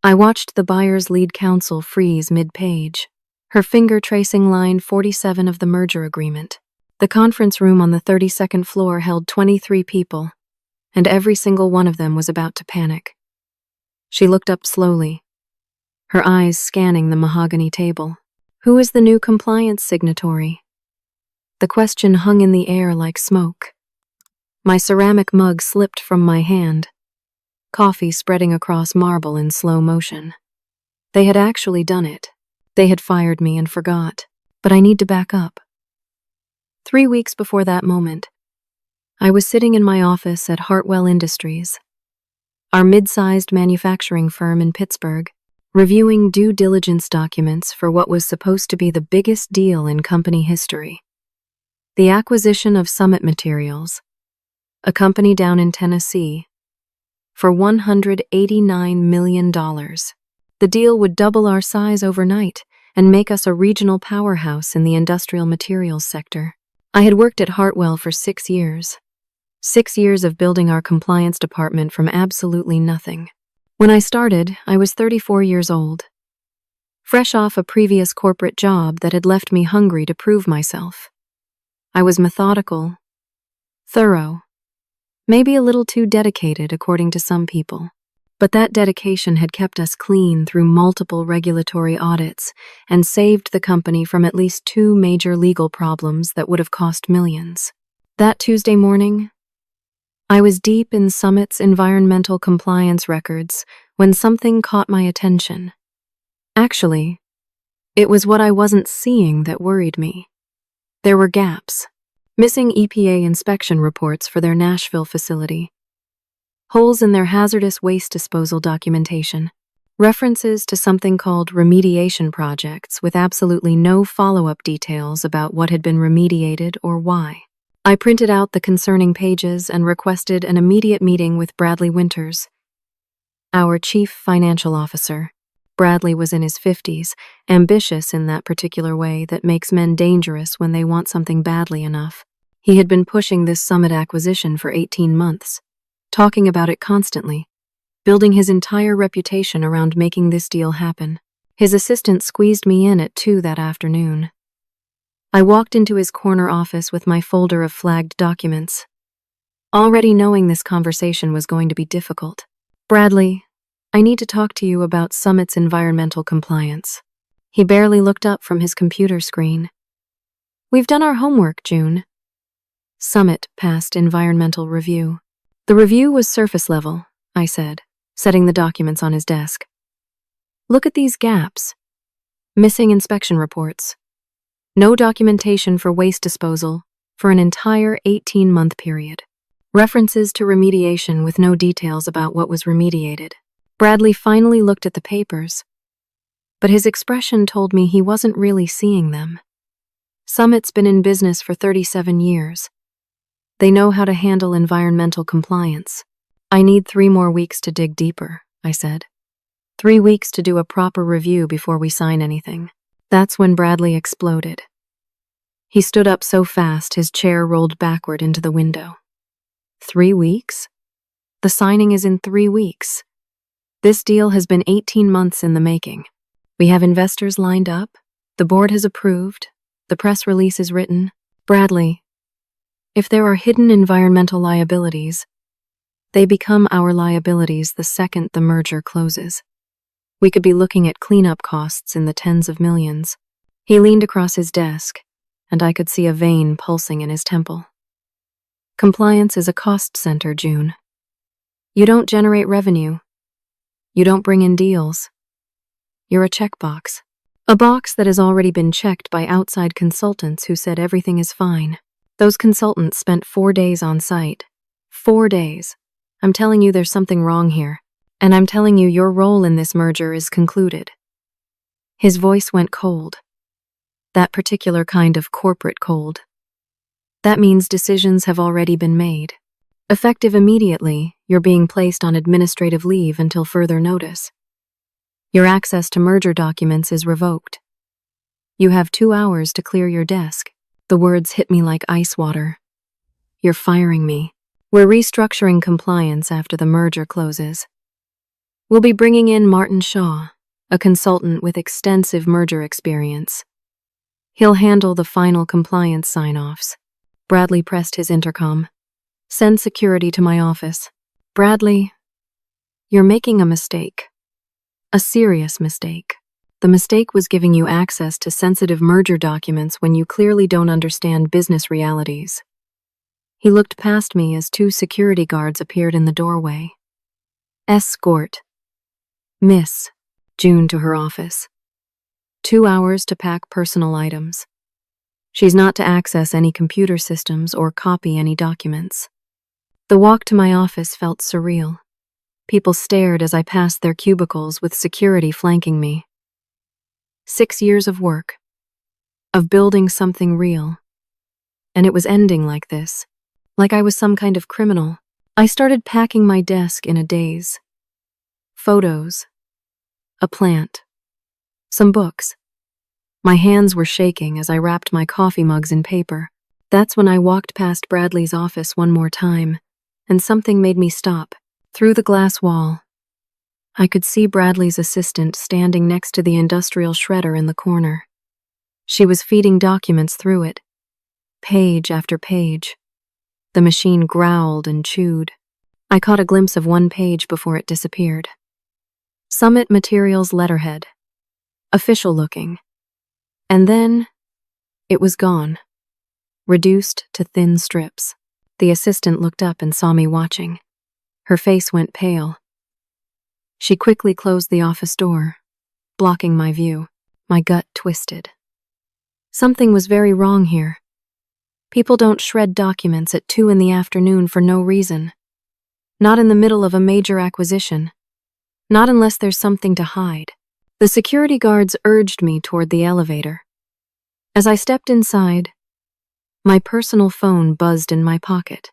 I watched the buyer's lead counsel freeze mid-page, her finger tracing line 47 of the merger agreement. The conference room on the 32nd floor held 23 people, and every single one of them was about to panic. She looked up slowly, her eyes scanning the mahogany table. Who is the new compliance signatory? The question hung in the air like smoke. My ceramic mug slipped from my hand, coffee spreading across marble in slow motion. They had actually done it. They had fired me and forgot. But I need to back up. 3 weeks before that moment, I was sitting in my office at Hartwell Industries, our mid-sized manufacturing firm in Pittsburgh, reviewing due diligence documents for what was supposed to be the biggest deal in company history. The acquisition of Summit Materials, a company down in Tennessee, for $189 million. The deal would double our size overnight and make us a regional powerhouse in the industrial materials sector. I had worked at Hartwell for 6 years. 6 years of building our compliance department from absolutely nothing. When I started, I was 34 years old, fresh off a previous corporate job that had left me hungry to prove myself. I was methodical, thorough, maybe a little too dedicated according to some people. But that dedication had kept us clean through multiple regulatory audits and saved the company from at least 2 major legal problems that would have cost millions. That Tuesday morning, I was deep in Summit's environmental compliance records when something caught my attention. Actually, it was what I wasn't seeing that worried me. There were gaps, missing EPA inspection reports for their Nashville facility, holes in their hazardous waste disposal documentation, references to something called remediation projects with absolutely no follow-up details about what had been remediated or why. I printed out the concerning pages and requested an immediate meeting with Bradley Winters, our chief financial officer. Bradley was in his 50s, ambitious in that particular way that makes men dangerous when they want something badly enough. He had been pushing this Summit acquisition for 18 months. Talking about it constantly, building his entire reputation around making this deal happen. His assistant squeezed me in at 2 that afternoon. I walked into his corner office with my folder of flagged documents, already knowing this conversation was going to be difficult. Bradley, I need to talk to you about Summit's environmental compliance. He barely looked up from his computer screen. We've done our homework, June. Summit passed environmental review. The review was surface level, I said, setting the documents on his desk. Look at these gaps. Missing inspection reports. No documentation for waste disposal for an entire 18-month period. References to remediation with no details about what was remediated. Bradley finally looked at the papers, but his expression told me he wasn't really seeing them. Summit's been in business for 37 years. They know how to handle environmental compliance. I need 3 more weeks to dig deeper, I said. 3 weeks to do a proper review before we sign anything. That's when Bradley exploded. He stood up so fast his chair rolled backward into the window. 3 weeks? The signing is in 3 weeks. This deal has been 18 months in the making. We have investors lined up. The board has approved. The press release is written. Bradley, if there are hidden environmental liabilities, they become our liabilities the second the merger closes. We could be looking at cleanup costs in the tens of millions. He leaned across his desk, and I could see a vein pulsing in his temple. Compliance is a cost center, June. You don't generate revenue. You don't bring in deals. You're a checkbox. A box that has already been checked by outside consultants who said everything is fine. Those consultants spent 4 days on site. 4 days. I'm telling you there's something wrong here. And I'm telling you your role in this merger is concluded. His voice went cold. That particular kind of corporate cold. That means decisions have already been made. Effective immediately, you're being placed on administrative leave until further notice. Your access to merger documents is revoked. You have 2 hours to clear your desk. The words hit me like ice water. You're firing me. We're restructuring compliance after the merger closes. We'll be bringing in Martin Shaw, a consultant with extensive merger experience. He'll handle the final compliance sign-offs. Bradley pressed his intercom. Send security to my office. Bradley, you're making a mistake. A serious mistake. The mistake was giving you access to sensitive merger documents when you clearly don't understand business realities. He looked past me as 2 security guards appeared in the doorway. Escort. Miss. June to her office. 2 hours to pack personal items. She's not to access any computer systems or copy any documents. The walk to my office felt surreal. People stared as I passed their cubicles with security flanking me. 6 years of work. Of building something real. And it was ending like this. Like I was some kind of criminal. I started packing my desk in a daze. Photos. A plant. Some books. My hands were shaking as I wrapped my coffee mugs in paper. That's when I walked past Bradley's office one more time, and something made me stop. Through the glass wall, I could see Bradley's assistant standing next to the industrial shredder in the corner. She was feeding documents through it, page after page. The machine growled and chewed. I caught a glimpse of one page before it disappeared. Summit Materials letterhead. Official looking. And then, it was gone. Reduced to thin strips. The assistant looked up and saw me watching. Her face went pale. She quickly closed the office door, blocking my view. My gut twisted. Something was very wrong here. People don't shred documents at 2 in the afternoon for no reason. Not in the middle of a major acquisition. Not unless there's something to hide. The security guards urged me toward the elevator. As I stepped inside, my personal phone buzzed in my pocket.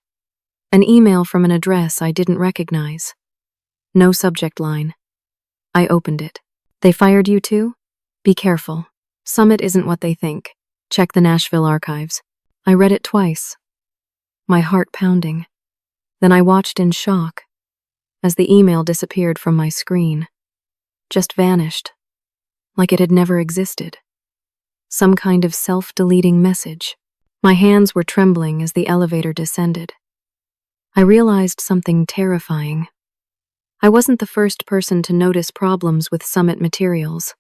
An email from an address I didn't recognize. No subject line. I opened it. They fired you too? Be careful. Summit isn't what they think. Check the Nashville archives. I read it twice. My heart pounding. Then I watched in shock as the email disappeared from my screen. Just vanished. Like it had never existed. Some kind of self-deleting message. My hands were trembling as the elevator descended. I realized something terrifying. I wasn't the first person to notice problems with Summit Materials.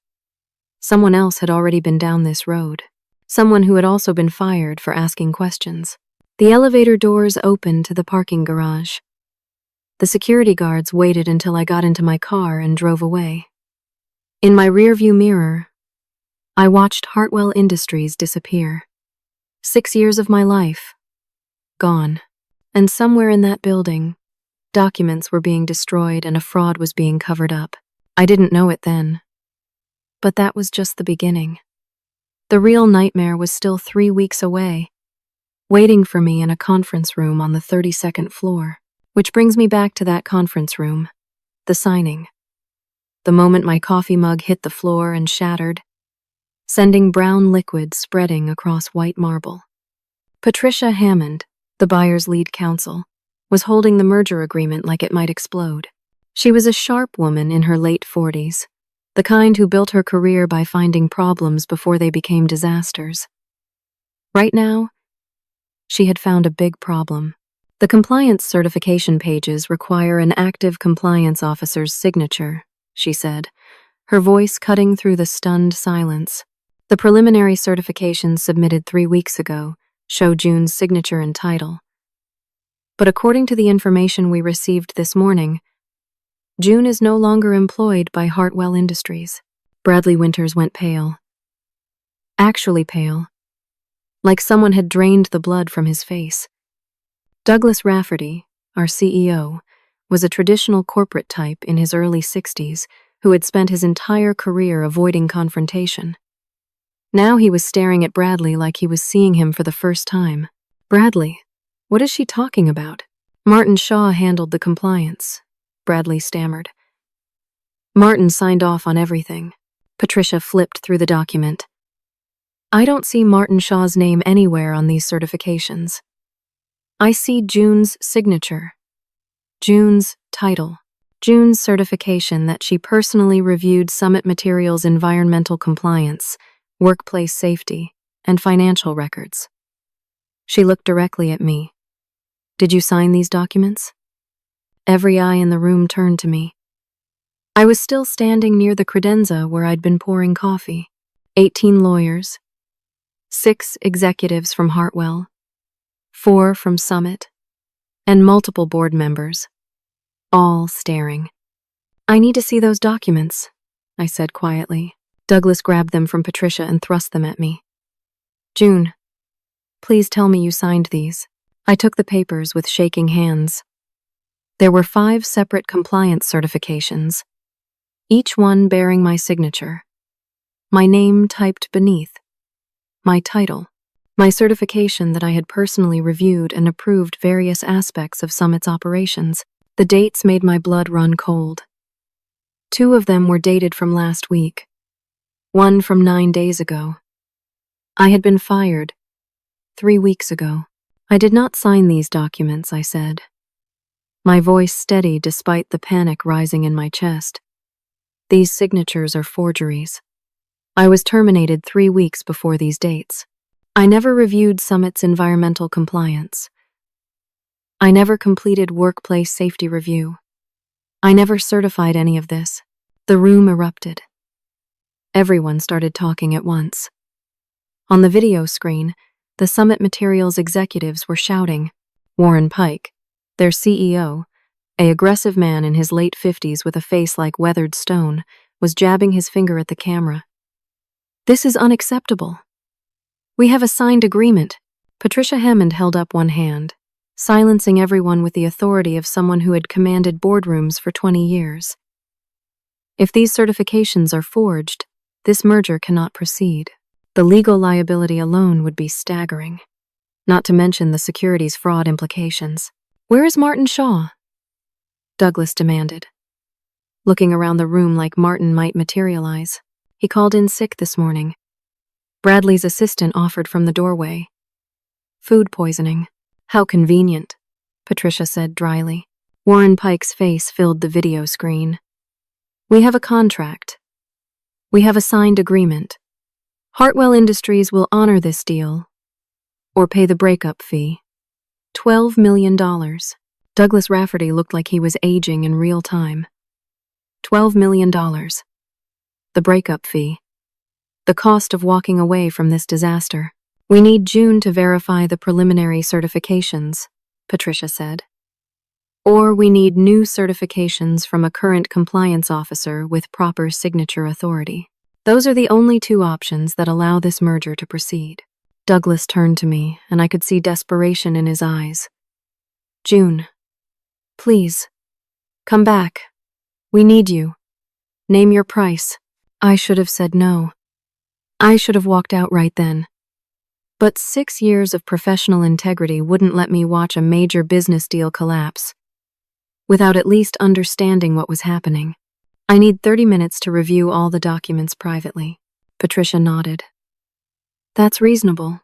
Someone else had already been down this road. Someone who had also been fired for asking questions. The elevator doors opened to the parking garage. The security guards waited until I got into my car and drove away. In my rearview mirror, I watched Hartwell Industries disappear. 6 years of my life. Gone. And somewhere in that building, documents were being destroyed and a fraud was being covered up. I didn't know it then. But that was just the beginning. The real nightmare was still 3 weeks away, waiting for me in a conference room on the 32nd floor. Which brings me back to that conference room. The signing. The moment my coffee mug hit the floor and shattered, sending brown liquid spreading across white marble. Patricia Hammond, the buyer's lead counsel, was holding the merger agreement like it might explode. She was a sharp woman in her late 40s, the kind who built her career by finding problems before they became disasters. Right now, she had found a big problem. The compliance certification pages require an active compliance officer's signature, she said, her voice cutting through the stunned silence. The preliminary certifications submitted 3 weeks ago show June's signature and title. But according to the information we received this morning, June is no longer employed by Hartwell Industries. Bradley Winters went pale. Actually pale. Like someone had drained the blood from his face. Douglas Rafferty, our CEO, was a traditional corporate type in his early 60s who had spent his entire career avoiding confrontation. Now he was staring at Bradley like he was seeing him for the first time. Bradley, what is she talking about? Martin Shaw handled the compliance, Bradley stammered. Martin signed off on everything. Patricia flipped through the document. I don't see Martin Shaw's name anywhere on these certifications. I see June's signature. June's title. June's certification that she personally reviewed Summit Materials' environmental compliance, workplace safety, and financial records. She looked directly at me. Did you sign these documents? Every eye in the room turned to me. I was still standing near the credenza where I'd been pouring coffee. 18 lawyers, 6 executives from Hartwell, 4 from Summit, and multiple board members, all staring. I need to see those documents, I said quietly. Douglas grabbed them from Patricia and thrust them at me. June, please tell me you signed these. I took the papers with shaking hands. There were 5 separate compliance certifications, each one bearing my signature, my name typed beneath, my title, my certification that I had personally reviewed and approved various aspects of Summit's operations. The dates made my blood run cold. 2 of them were dated from last week, 1 from 9 days ago. I had been fired 3 weeks ago. I did not sign these documents, I said, my voice steady despite the panic rising in my chest. These signatures are forgeries. I was terminated 3 weeks before these dates. I never reviewed Summit's environmental compliance. I never completed workplace safety review. I never certified any of this. The room erupted. Everyone started talking at once. On the video screen, the Summit Materials executives were shouting. Warren Pike, their CEO, an aggressive man in his late 50s with a face like weathered stone, was jabbing his finger at the camera. This is unacceptable. We have a signed agreement. Patricia Hammond held up one hand, silencing everyone with the authority of someone who had commanded boardrooms for 20 years. If these certifications are forged, this merger cannot proceed. The legal liability alone would be staggering, not to mention the securities fraud implications. Where is Martin Shaw? Douglas demanded, looking around the room like Martin might materialize. He called in sick this morning. Bradley's assistant offered from the doorway. Food poisoning. How convenient, Patricia said dryly. Warren Pike's face filled the video screen. We have a contract. We have a signed agreement. Hartwell Industries will honor this deal, or pay the breakup fee. $12 million. Douglas Rafferty looked like he was aging in real time. $12 million. The breakup fee. The cost of walking away from this disaster. We need June to verify the preliminary certifications, Patricia said. Or we need new certifications from a current compliance officer with proper signature authority. Those are the only 2 options that allow this merger to proceed. Douglas turned to me, and I could see desperation in his eyes. June, please, come back. We need you. Name your price. I should have said no. I should have walked out right then. But 6 years of professional integrity wouldn't let me watch a major business deal collapse without at least understanding what was happening. I need 30 minutes to review all the documents privately. Patricia nodded. That's reasonable.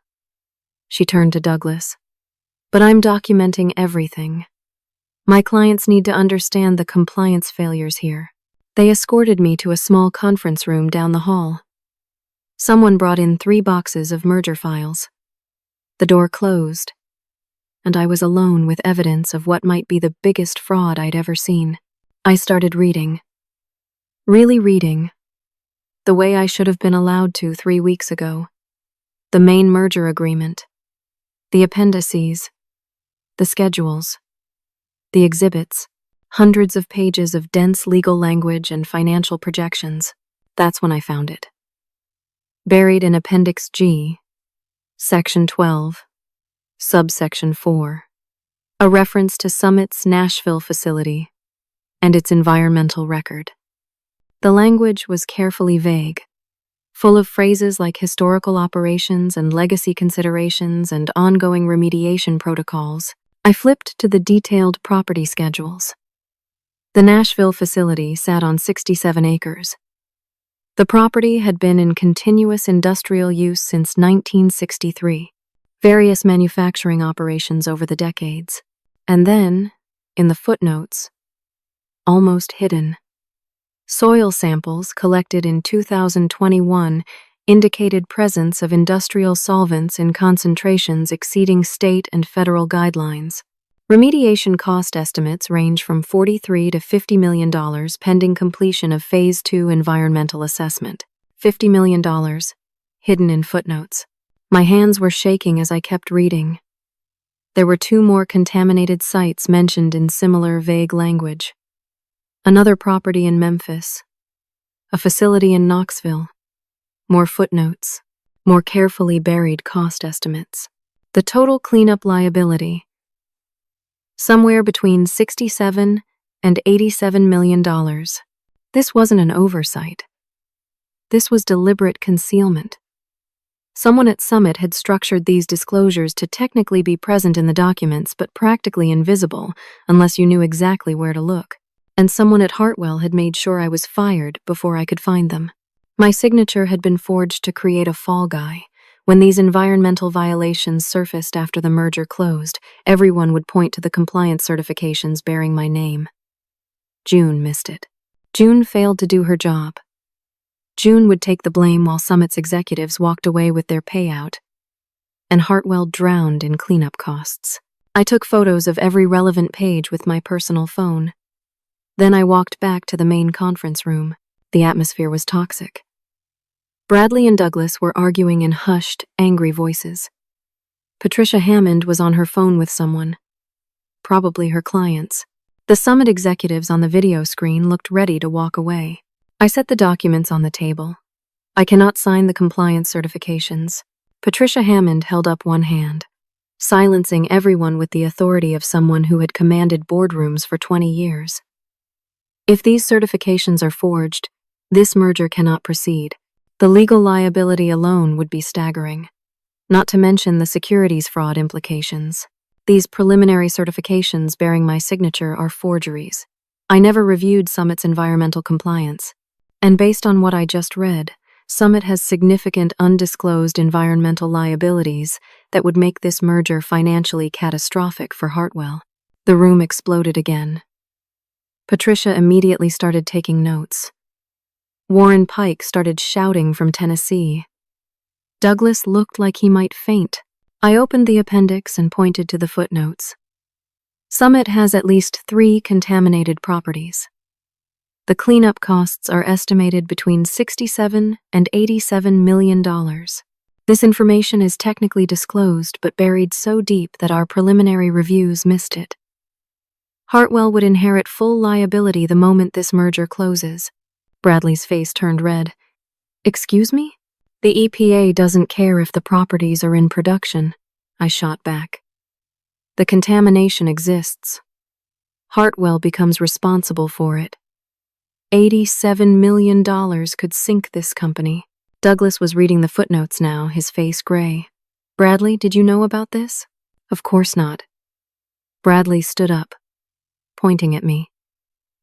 She turned to Douglas. But I'm documenting everything. My clients need to understand the compliance failures here. They escorted me to a small conference room down the hall. Someone brought in 3 boxes of merger files. The door closed, and I was alone with evidence of what might be the biggest fraud I'd ever seen. I started reading. Really reading. The way I should have been allowed to 3 weeks ago. The main merger agreement. The appendices. The schedules. The exhibits. Hundreds of pages of dense legal language and financial projections. That's when I found it. Buried in Appendix G, Section 12, Subsection 4, a reference to Summit's Nashville facility and its environmental record. The language was carefully vague, full of phrases like historical operations and legacy considerations and ongoing remediation protocols. I flipped to the detailed property schedules. The Nashville facility sat on 67 acres. The property had been in continuous industrial use since 1963, various manufacturing operations over the decades. And then, in the footnotes, almost hidden. Soil samples collected in 2021 indicated presence of industrial solvents in concentrations exceeding state and federal guidelines. Remediation cost estimates range from $43 to $50 million pending completion of Phase 2 environmental assessment. $50 million, hidden in footnotes. My hands were shaking as I kept reading. There were 2 more contaminated sites mentioned in similar vague language. Another property in Memphis. A facility in Knoxville. More footnotes. More carefully buried cost estimates. The total cleanup liability. Somewhere between $67 and $87 million. This wasn't an oversight. This was deliberate concealment. Someone at Summit had structured these disclosures to technically be present in the documents but practically invisible unless you knew exactly where to look. And someone at Hartwell had made sure I was fired before I could find them. My signature had been forged to create a fall guy. When these environmental violations surfaced after the merger closed, everyone would point to the compliance certifications bearing my name. June missed it. June failed to do her job. June would take the blame while Summit's executives walked away with their payout. And Hartwell drowned in cleanup costs. I took photos of every relevant page with my personal phone. Then I walked back to the main conference room. The atmosphere was toxic. Bradley and Douglas were arguing in hushed, angry voices. Patricia Hammond was on her phone with someone. Probably her clients. The Summit executives on the video screen looked ready to walk away. I set the documents on the table. I cannot sign the compliance certifications. Patricia Hammond held up one hand, silencing everyone with the authority of someone who had commanded boardrooms for 20 years. If these certifications are forged, this merger cannot proceed. The legal liability alone would be staggering, not to mention the securities fraud implications. These preliminary certifications bearing my signature are forgeries. I never reviewed Summit's environmental compliance, and based on what I just read, Summit has significant undisclosed environmental liabilities that would make this merger financially catastrophic for Hartwell. The room exploded again. Patricia immediately started taking notes. Warren Pike started shouting from Tennessee. Douglas looked like he might faint. I opened the appendix and pointed to the footnotes. Summit has at least 3 contaminated properties. The cleanup costs are estimated between $67 and $87 million. This information is technically disclosed but buried so deep that our preliminary reviews missed it. Hartwell would inherit full liability the moment this merger closes. Bradley's face turned red. Excuse me? The EPA doesn't care if the properties are in production, I shot back. The contamination exists. Hartwell becomes responsible for it. $87 million could sink this company. Douglas was reading the footnotes now, his face gray. Bradley, did you know about this? Of course not. Bradley stood up, pointing at me.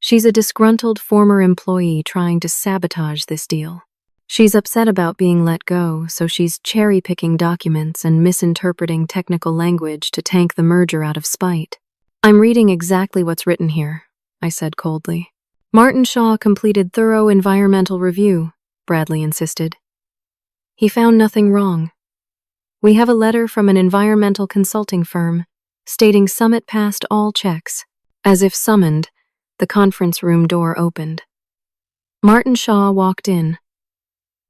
She's a disgruntled former employee trying to sabotage this deal. She's upset about being let go, so she's cherry-picking documents and misinterpreting technical language to tank the merger out of spite. I'm reading exactly what's written here, I said coldly. Martin Shaw completed thorough environmental review, Bradley insisted. He found nothing wrong. We have a letter from an environmental consulting firm stating Summit passed all checks. As if summoned, the conference room door opened. Martin Shaw walked in,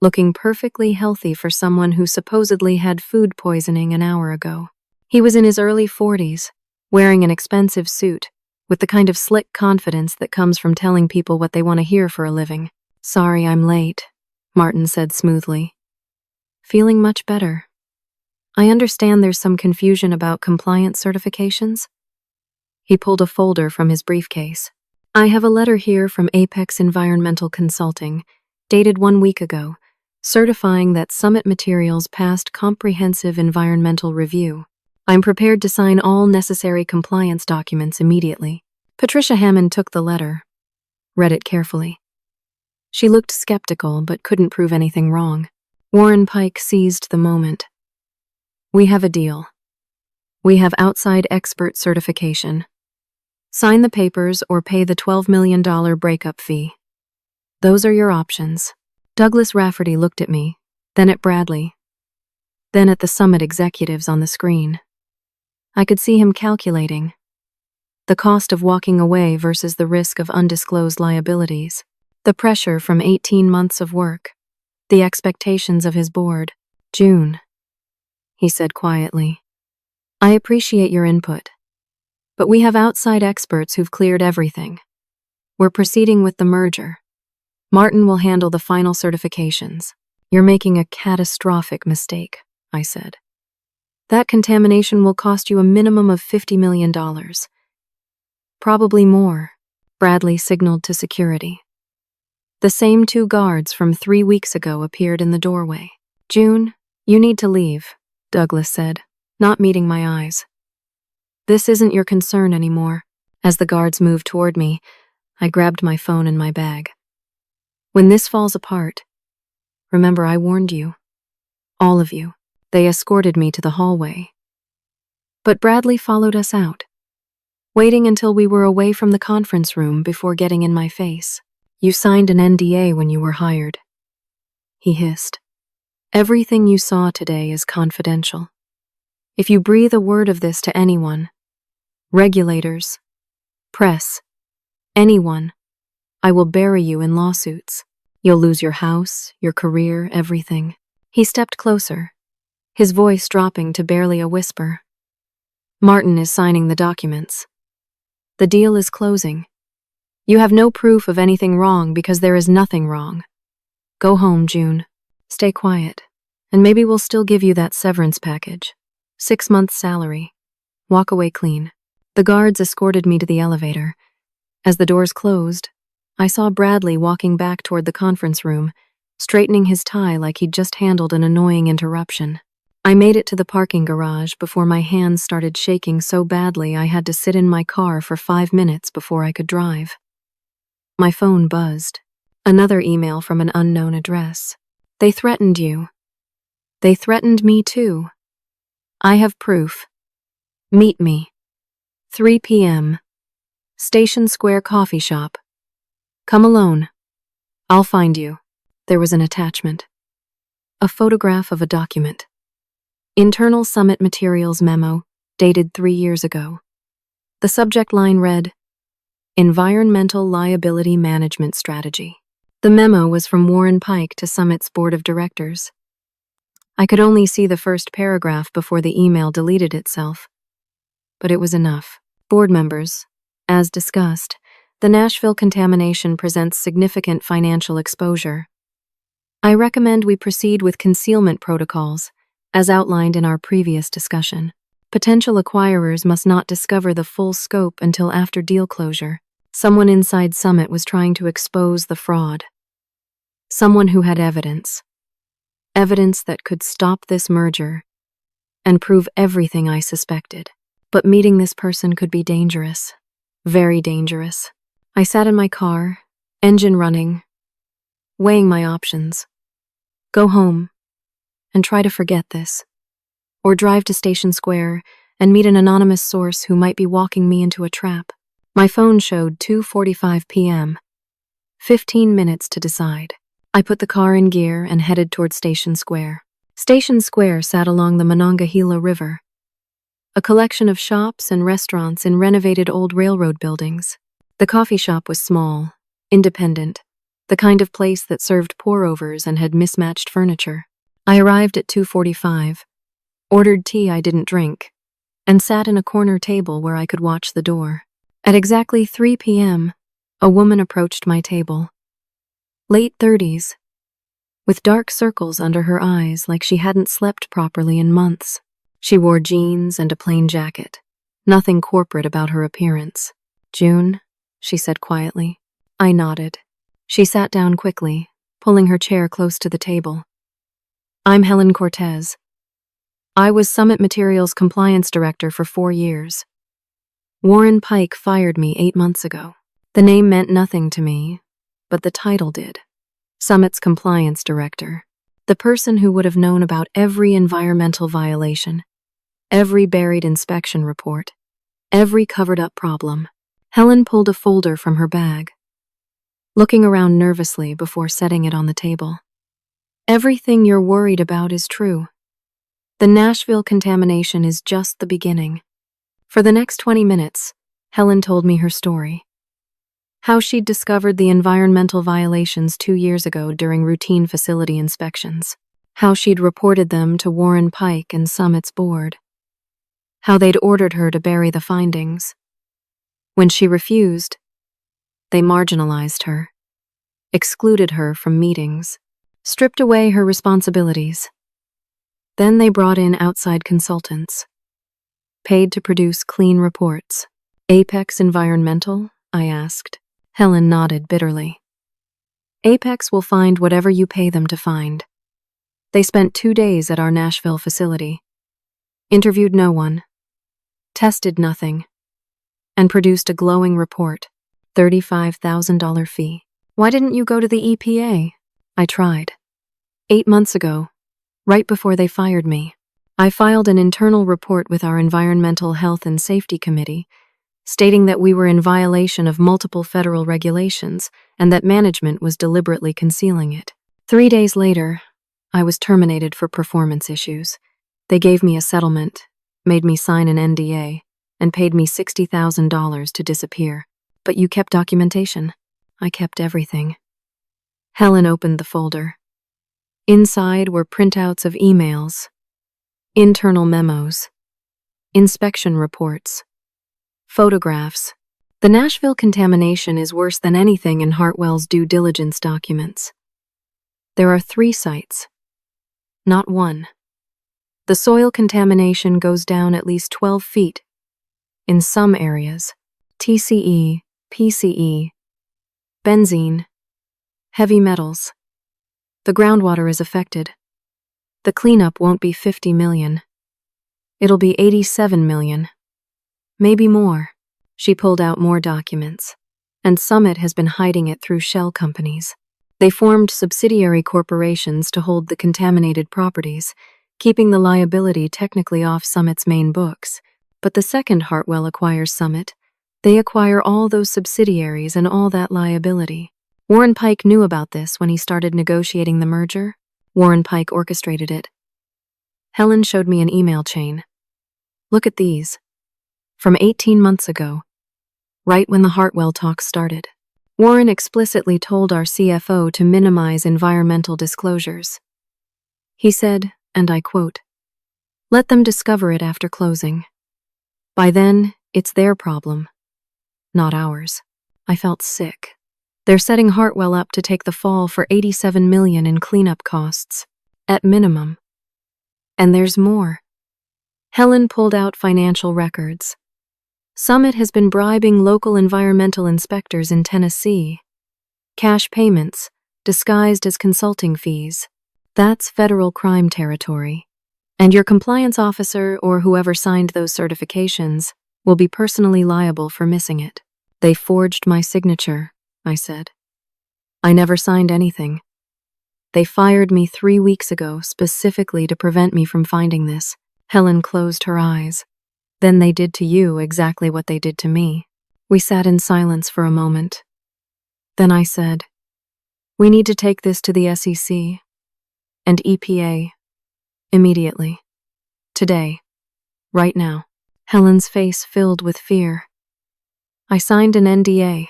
looking perfectly healthy for someone who supposedly had food poisoning an hour ago. He was in his early 40s, wearing an expensive suit, with the kind of slick confidence that comes from telling people what they want to hear for a living. Sorry I'm late, Martin said smoothly. Feeling much better. I understand there's some confusion about compliance certifications. He pulled a folder from his briefcase. I have a letter here from Apex Environmental Consulting, dated 1 week ago, certifying that Summit Materials passed comprehensive environmental review. I'm prepared to sign all necessary compliance documents immediately. Patricia Hammond took the letter, read it carefully. She looked skeptical but couldn't prove anything wrong. Warren Pike seized the moment. We have a deal. We have outside expert certification. Sign the papers or pay the $12 million breakup fee. Those are your options. Douglas Rafferty looked at me, then at Bradley, then at the Summit executives on the screen. I could see him calculating the cost of walking away versus the risk of undisclosed liabilities, the pressure from 18 months of work, the expectations of his board. June, he said quietly, I appreciate your input, but we have outside experts who've cleared everything. We're proceeding with the merger. Martin will handle the final certifications. You're making a catastrophic mistake, I said. That contamination will cost you a minimum of $50 million. Probably more, Bradley signaled to security. The same 2 guards from 3 weeks ago appeared in the doorway. June, you need to leave, Douglas said, not meeting my eyes. This isn't your concern anymore. As the guards moved toward me, I grabbed my phone and my bag. When this falls apart, remember I warned you. All of you. They escorted me to the hallway. But Bradley followed us out, waiting until we were away from the conference room before getting in my face. You signed an NDA when you were hired, he hissed. Everything you saw today is confidential. If you breathe a word of this to anyone, regulators, press, anyone, I will bury you in lawsuits. You'll lose your house, your career, everything. He stepped closer, his voice dropping to barely a whisper. Martin is signing the documents. The deal is closing. You have no proof of anything wrong because there is nothing wrong. Go home, June. Stay quiet. And maybe we'll still give you that severance package. 6 months' salary. Walk away clean. The guards escorted me to the elevator. As the doors closed, I saw Bradley walking back toward the conference room, straightening his tie like he'd just handled an annoying interruption. I made it to the parking garage before my hands started shaking so badly I had to sit in my car for 5 minutes before I could drive. My phone buzzed. Another email from an unknown address. They threatened you. They threatened me too. I have proof. Meet me. 3 p.m. Station Square Coffee Shop. Come alone. I'll find you. There was an attachment. A photograph of a document. Internal Summit Materials memo, dated 3 years ago. The subject line read, Environmental Liability Management Strategy. The memo was from Warren Pike to Summit's board of directors. I could only see the first paragraph before the email deleted itself. But it was enough. Board members, as discussed, the Nashville contamination presents significant financial exposure. I recommend we proceed with concealment protocols, as outlined in our previous discussion. Potential acquirers must not discover the full scope until after deal closure. Someone inside Summit was trying to expose the fraud. Someone who had evidence. Evidence that could stop this merger and prove everything I suspected. But meeting this person could be dangerous. Very dangerous. I sat in my car, engine running, weighing my options. Go home and try to forget this. Or drive to Station Square and meet an anonymous source who might be walking me into a trap. My phone showed 2:45 p.m. 15 minutes to decide. I put the car in gear and headed toward Station Square. Station Square sat along the Monongahela River, a collection of shops and restaurants in renovated old railroad buildings. The coffee shop was small, independent, the kind of place that served pour-overs and had mismatched furniture. I arrived at 2:45, ordered tea I didn't drink, and sat in a corner table where I could watch the door. At exactly 3 p.m., a woman approached my table. Late 30s, with dark circles under her eyes like she hadn't slept properly in months. She wore jeans and a plain jacket. Nothing corporate about her appearance. June, she said quietly. I nodded. She sat down quickly, pulling her chair close to the table. I'm Helen Cortez. I was Summit Materials Compliance Director for 4 years. Warren Pike fired me 8 months ago. The name meant nothing to me, but the title did. Summit's Compliance Director. The person who would have known about every environmental violation, every buried inspection report, every covered-up problem. Helen pulled a folder from her bag, looking around nervously before setting it on the table. Everything you're worried about is true. The Nashville contamination is just the beginning. For the next 20 minutes, Helen told me her story. How she'd discovered the environmental violations 2 years ago during routine facility inspections. How she'd reported them to Warren Pike and Summit's board. How they'd ordered her to bury the findings. When she refused, they marginalized her, excluded her from meetings, stripped away her responsibilities. Then they brought in outside consultants, paid to produce clean reports. Apex Environmental? I asked. Helen nodded bitterly. Apex will find whatever you pay them to find. They spent 2 days at our Nashville facility, interviewed no one, tested nothing, and produced a glowing report, $35,000 fee. Why didn't you go to the EPA? I tried. 8 months ago, right before they fired me, I filed an internal report with our Environmental Health and Safety Committee, stating that we were in violation of multiple federal regulations and that management was deliberately concealing it. 3 days later, I was terminated for performance issues. They gave me a settlement, made me sign an NDA, and paid me $60,000 to disappear. But you kept documentation. I kept everything. Helen opened the folder. Inside were printouts of emails, internal memos, inspection reports, photographs. The Nashville contamination is worse than anything in Hartwell's due diligence documents. There are 3 sites, not 1. The soil contamination goes down at least 12 feet. In some areas, TCE, PCE, benzene, heavy metals. The groundwater is affected. The cleanup won't be 50 million. It'll be 87 million. Maybe more. She pulled out more documents. And Summit has been hiding it through shell companies. They formed subsidiary corporations to hold the contaminated properties, keeping the liability technically off Summit's main books. But the second Hartwell acquires Summit, they acquire all those subsidiaries and all that liability. Warren Pike knew about this when he started negotiating the merger. Warren Pike orchestrated it. Helen showed me an email chain. Look at these. From 18 months ago, right when the Hartwell talks started. Warren explicitly told our CFO to minimize environmental disclosures. He said, and I quote, "Let them discover it after closing. By then, it's their problem, not ours." I felt sick. They're setting Hartwell up to take the fall for 87 million in cleanup costs, at minimum. And there's more. Helen pulled out financial records. Summit has been bribing local environmental inspectors in Tennessee. Cash payments, disguised as consulting fees. That's federal crime territory. And your compliance officer or whoever signed those certifications will be personally liable for missing it. They forged my signature, I said. I never signed anything. They fired me 3 weeks ago specifically to prevent me from finding this. Helen closed her eyes. Then they did to you exactly what they did to me. We sat in silence for a moment. Then I said, we need to take this to the SEC and EPA. Immediately. Today. Right now. Helen's face filled with fear. I signed an NDA.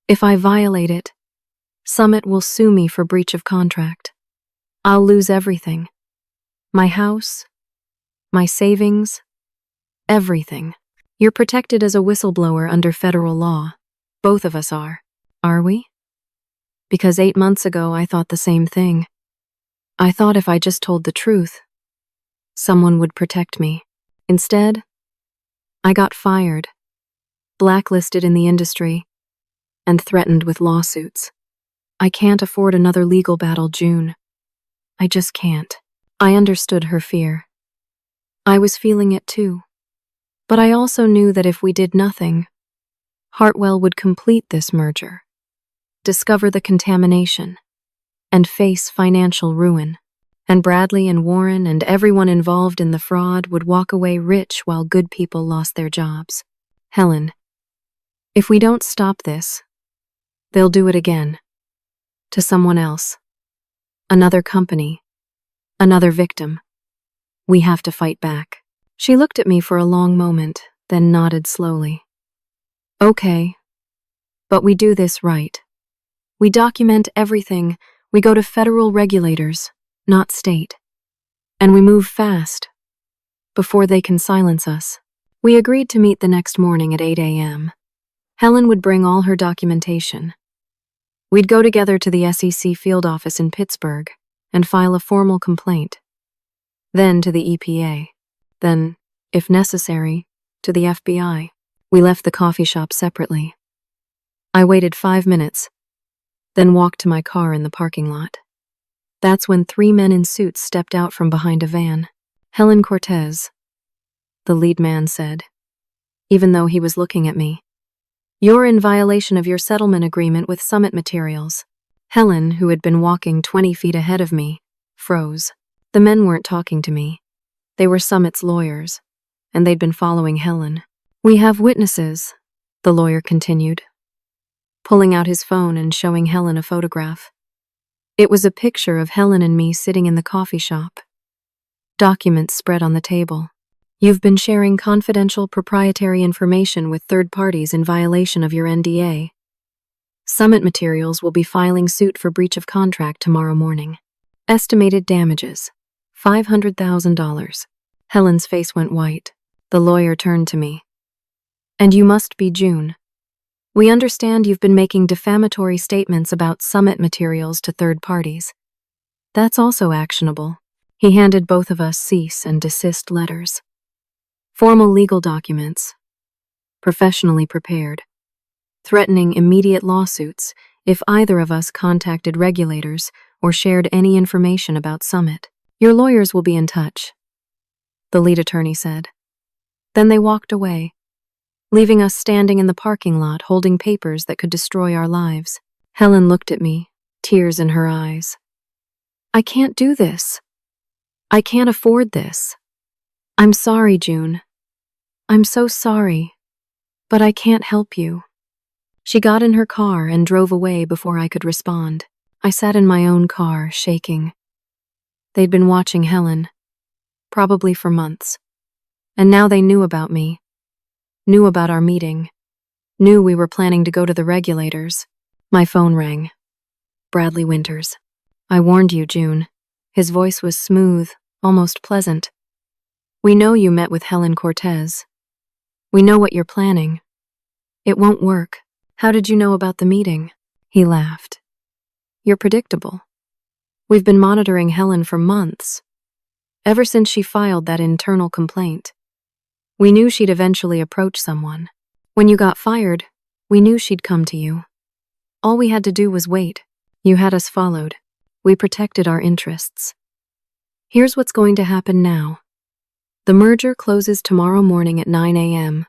If I violate it, Summit will sue me for breach of contract. I'll lose everything. My house, my savings, everything. You're protected as a whistleblower under federal law. Both of us are we? Because 8 months ago I thought the same thing. I thought if I just told the truth, someone would protect me. Instead, I got fired, blacklisted in the industry, and threatened with lawsuits. I can't afford another legal battle, June. I just can't. I understood her fear. I was feeling it too. But I also knew that if we did nothing, Hartwell would complete this merger, discover the contamination, and face financial ruin. And Bradley and Warren and everyone involved in the fraud would walk away rich while good people lost their jobs. Helen, If we don't stop this, they'll do it again. To someone else. Another company. Another victim. We have to fight back. She looked at me for a long moment, then nodded slowly. Okay. But we do this right. We document everything. We go to federal regulators, not state. And we move fast, before they can silence us. We agreed to meet the next morning at 8 a.m. Helen would bring all her documentation. We'd go together to the SEC field office in Pittsburgh and file a formal complaint. Then to the EPA. Then, if necessary, to the FBI. We left the coffee shop separately. I waited 5 minutes, then walked to my car in the parking lot. That's when 3 men in suits stepped out from behind a van. Helen Cortez, the lead man said, even though he was looking at me. You're in violation of your settlement agreement with Summit Materials. Helen, who had been walking 20 feet ahead of me, froze. The men weren't talking to me. They were Summit's lawyers, and they'd been following Helen. We have witnesses, the lawyer continued, pulling out his phone and showing Helen a photograph. It was a picture of Helen and me sitting in the coffee shop. Documents spread on the table. You've been sharing confidential proprietary information with third parties in violation of your NDA. Summit Materials will be filing suit for breach of contract tomorrow morning. Estimated damages, $500,000. Helen's face went white. The lawyer turned to me. And you must be June. We understand you've been making defamatory statements about Summit Materials to third parties. That's also actionable. He handed both of us cease and desist letters. Formal legal documents, professionally prepared, threatening immediate lawsuits if either of us contacted regulators or shared any information about Summit. Your lawyers will be in touch, the lead attorney said. Then they walked away, leaving us standing in the parking lot holding papers that could destroy our lives. Helen looked at me, tears in her eyes. I can't do this. I can't afford this. I'm sorry, June. I'm so sorry, but I can't help you. She got in her car and drove away before I could respond. I sat in my own car, shaking. They'd been watching Helen, probably for months. And now they knew about me, knew about our meeting, knew we were planning to go to the regulators. My phone rang. Bradley Winters. I warned you, June. His voice was smooth, almost pleasant. We know you met with Helen Cortez. We know what you're planning. It won't work. How did you know about the meeting? He laughed. You're predictable. We've been monitoring Helen for months, ever since she filed that internal complaint. We knew she'd eventually approach someone. When you got fired, we knew she'd come to you. All we had to do was wait. You had us followed. We protected our interests. Here's what's going to happen now. The merger closes tomorrow morning at 9 a.m.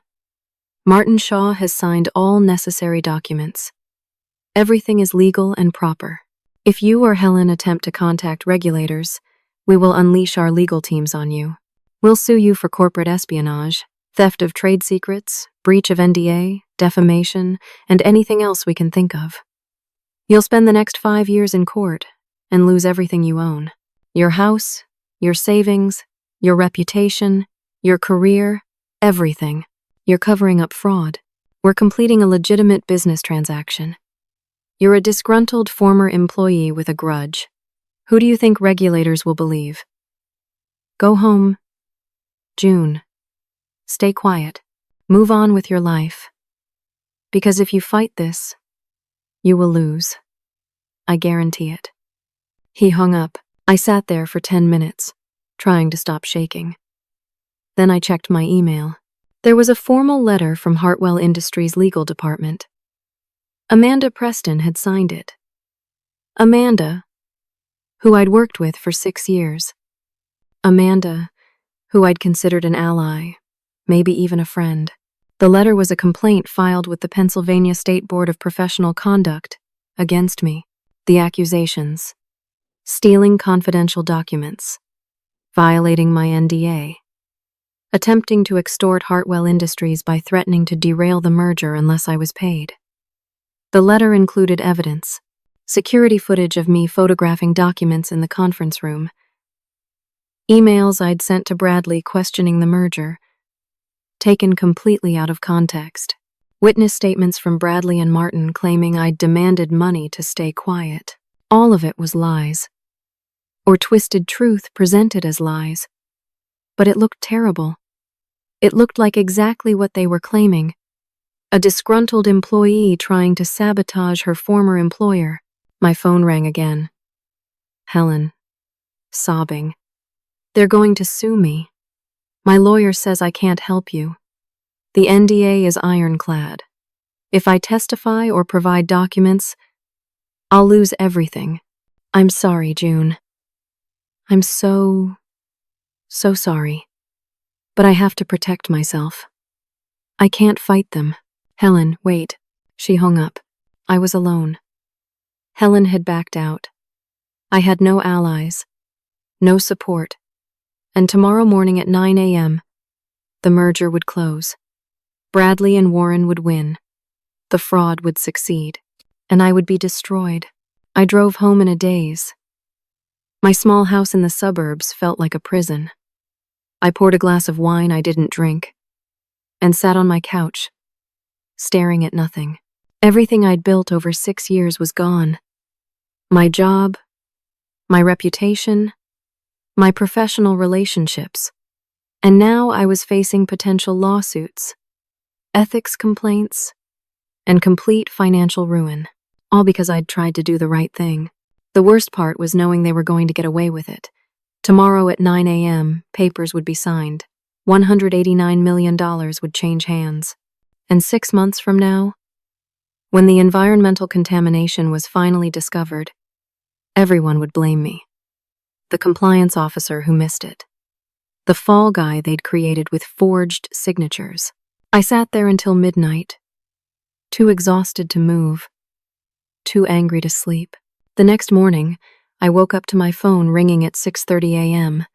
Martin Shaw has signed all necessary documents. Everything is legal and proper. If you or Helen attempt to contact regulators, we will unleash our legal teams on you. We'll sue you for corporate espionage, theft of trade secrets, breach of NDA, defamation, and anything else we can think of. You'll spend the next 5 years in court and lose everything you own. Your house, your savings, your reputation, your career, everything. You're covering up fraud. We're completing a legitimate business transaction. You're a disgruntled former employee with a grudge. Who do you think regulators will believe? Go home, June. Stay quiet. Move on with your life. Because if you fight this, you will lose. I guarantee it. He hung up. I sat there for 10 minutes, trying to stop shaking. Then I checked my email. There was a formal letter from Hartwell Industries' legal department. Amanda Preston had signed it. Amanda, who I'd worked with for 6 years. Amanda, who I'd considered an ally, maybe even a friend. The letter was a complaint filed with the Pennsylvania State Board of Professional Conduct against me. The accusations: stealing confidential documents, violating my NDA, attempting to extort Hartwell Industries by threatening to derail the merger unless I was paid. The letter included evidence, security footage of me photographing documents in the conference room, emails I'd sent to Bradley questioning the merger, taken completely out of context, witness statements from Bradley and Martin claiming I'd demanded money to stay quiet. All of it was lies, or twisted truth presented as lies. But it looked terrible. It looked like exactly what they were claiming. A disgruntled employee trying to sabotage her former employer. My phone rang again. Helen, sobbing. They're going to sue me. My lawyer says I can't help you. The NDA is ironclad. If I testify or provide documents, I'll lose everything. I'm sorry, June. I'm so sorry. But I have to protect myself. I can't fight them. Helen, wait. She hung up. I was alone. Helen had backed out. I had no allies, no support. And tomorrow morning at 9 a.m., the merger would close. Bradley and Warren would win. The fraud would succeed. And I would be destroyed. I drove home in a daze. My small house in the suburbs felt like a prison. I poured a glass of wine I didn't drink and sat on my couch, staring at nothing. Everything I'd built over 6 years was gone. My job, my reputation, my professional relationships. And now I was facing potential lawsuits, ethics complaints, and complete financial ruin, all because I'd tried to do the right thing. The worst part was knowing they were going to get away with it. Tomorrow at 9 a.m., papers would be signed. $189 million would change hands. And 6 months from now, when the environmental contamination was finally discovered, everyone would blame me. The compliance officer who missed it. The fall guy they'd created with forged signatures. I sat there until midnight, too exhausted to move, too angry to sleep. The next morning, I woke up to my phone ringing at 6:30 a.m.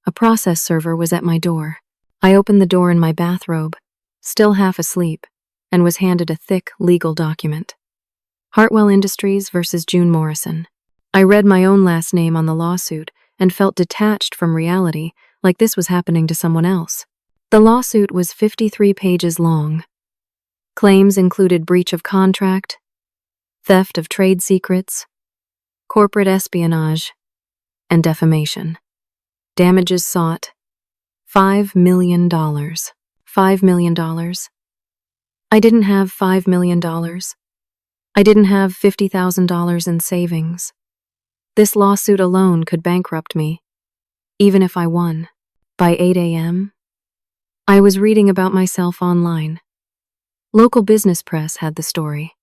A process server was at my door. I opened the door in my bathrobe, still half asleep, and was handed a thick legal document. Hartwell Industries versus June Morrison. I read my own last name on the lawsuit and felt detached from reality, like this was happening to someone else. The lawsuit was 53 pages long. Claims included breach of contract, theft of trade secrets, corporate espionage, and defamation. Damages sought, $5 million. $5 million. I didn't have $5 million. I didn't have $50,000 in savings. This lawsuit alone could bankrupt me, even if I won. By 8 a.m., I was reading about myself online. Local business press had the story.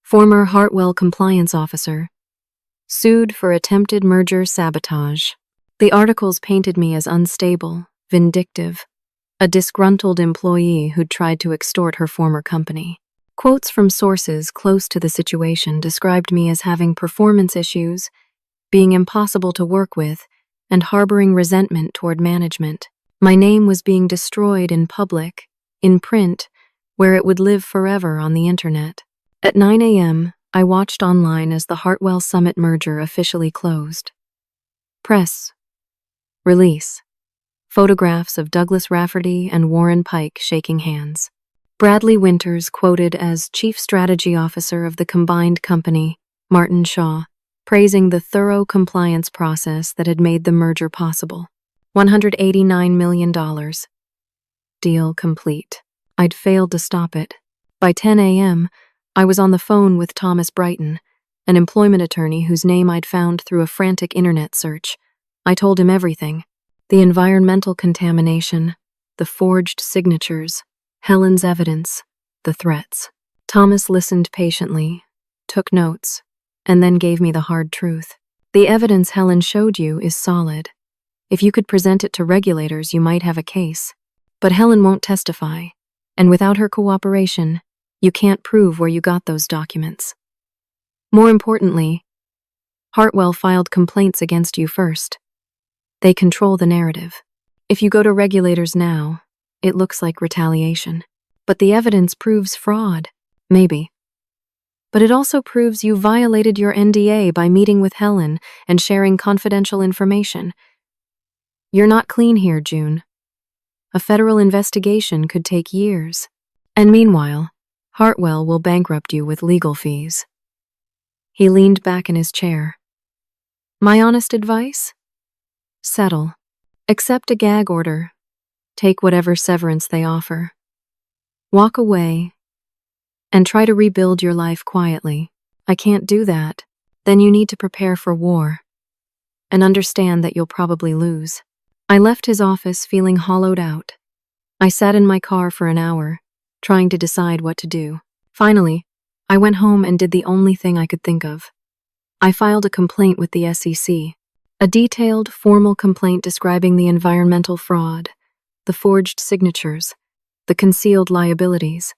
Former Hartwell compliance officer sued for attempted merger sabotage. The articles painted me as unstable, vindictive, a disgruntled employee who'd tried to extort her former company. Quotes from sources close to the situation described me as having performance issues, being impossible to work with, and harboring resentment toward management. My name was being destroyed in public, in print, where it would live forever on the internet. At 9 a.m., I watched online as the Hartwell Summit merger officially closed. Press. Release. Photographs of Douglas Rafferty and Warren Pike shaking hands. Bradley Winters quoted as Chief Strategy Officer of the combined company, Martin Shaw, praising the thorough compliance process that had made the merger possible. $189 million. Deal complete. I'd failed to stop it. By 10 a.m., I was on the phone with Thomas Brighton, an employment attorney whose name I'd found through a frantic internet search. I told him everything. The environmental contamination, the forged signatures, Helen's evidence, the threats. Thomas listened patiently, took notes, and then gave me the hard truth. The evidence Helen showed you is solid. If you could present it to regulators, you might have a case. But Helen won't testify, and without her cooperation, you can't prove where you got those documents. More importantly, Hartwell filed complaints against you first. They control the narrative. If you go to regulators now, it looks like retaliation. But the evidence proves fraud. Maybe. But it also proves you violated your NDA by meeting with Helen and sharing confidential information. You're not clean here, June. A federal investigation could take years. And meanwhile, Hartwell will bankrupt you with legal fees. He leaned back in his chair. My honest advice? Settle. Accept a gag order. Take whatever severance they offer. Walk away and try to rebuild your life quietly. I can't do that. Then you need to prepare for war and understand that you'll probably lose. I left his office feeling hollowed out. I sat in my car for an hour, trying to decide what to do. Finally, I went home and did the only thing I could think of. I filed a complaint with the SEC, a detailed, formal complaint describing the environmental fraud, the forged signatures, the concealed liabilities.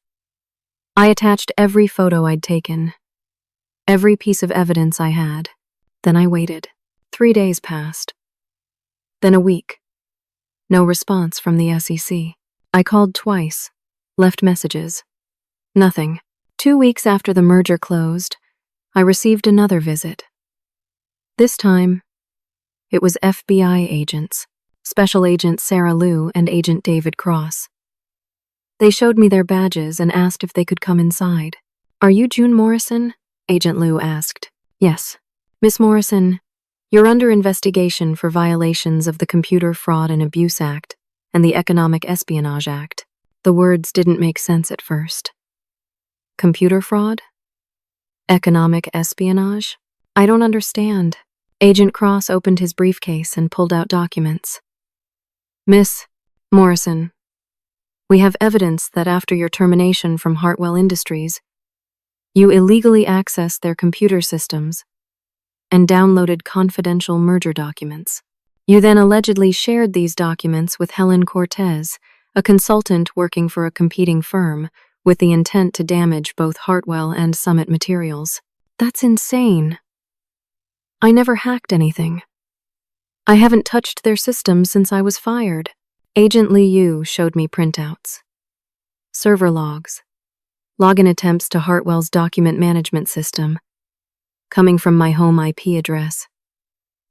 I attached every photo I'd taken, every piece of evidence I had. Then I waited. 3 days passed. Then a week. No response from the SEC. I called twice, left messages. Nothing. 2 weeks after the merger closed, I received another visit. This time, it was FBI agents, Special Agent Sarah Liu and Agent David Cross. They showed me their badges and asked if they could come inside. Are you June Morrison? Agent Liu asked. Yes. Miss Morrison, you're under investigation for violations of the Computer Fraud and Abuse Act and the Economic Espionage Act. The words didn't make sense at first. Computer fraud? Economic espionage? I don't understand. Agent Cross opened his briefcase and pulled out documents. Miss Morrison, we have evidence that after your termination from Hartwell Industries, you illegally accessed their computer systems and downloaded confidential merger documents. You then allegedly shared these documents with Helen Cortez, a consultant working for a competing firm, with the intent to damage both Hartwell and Summit Materials. That's insane. I never hacked anything. I haven't touched their systems since I was fired. Agent Liu showed me printouts. Server logs. Login attempts to Hartwell's document management system, coming from my home IP address.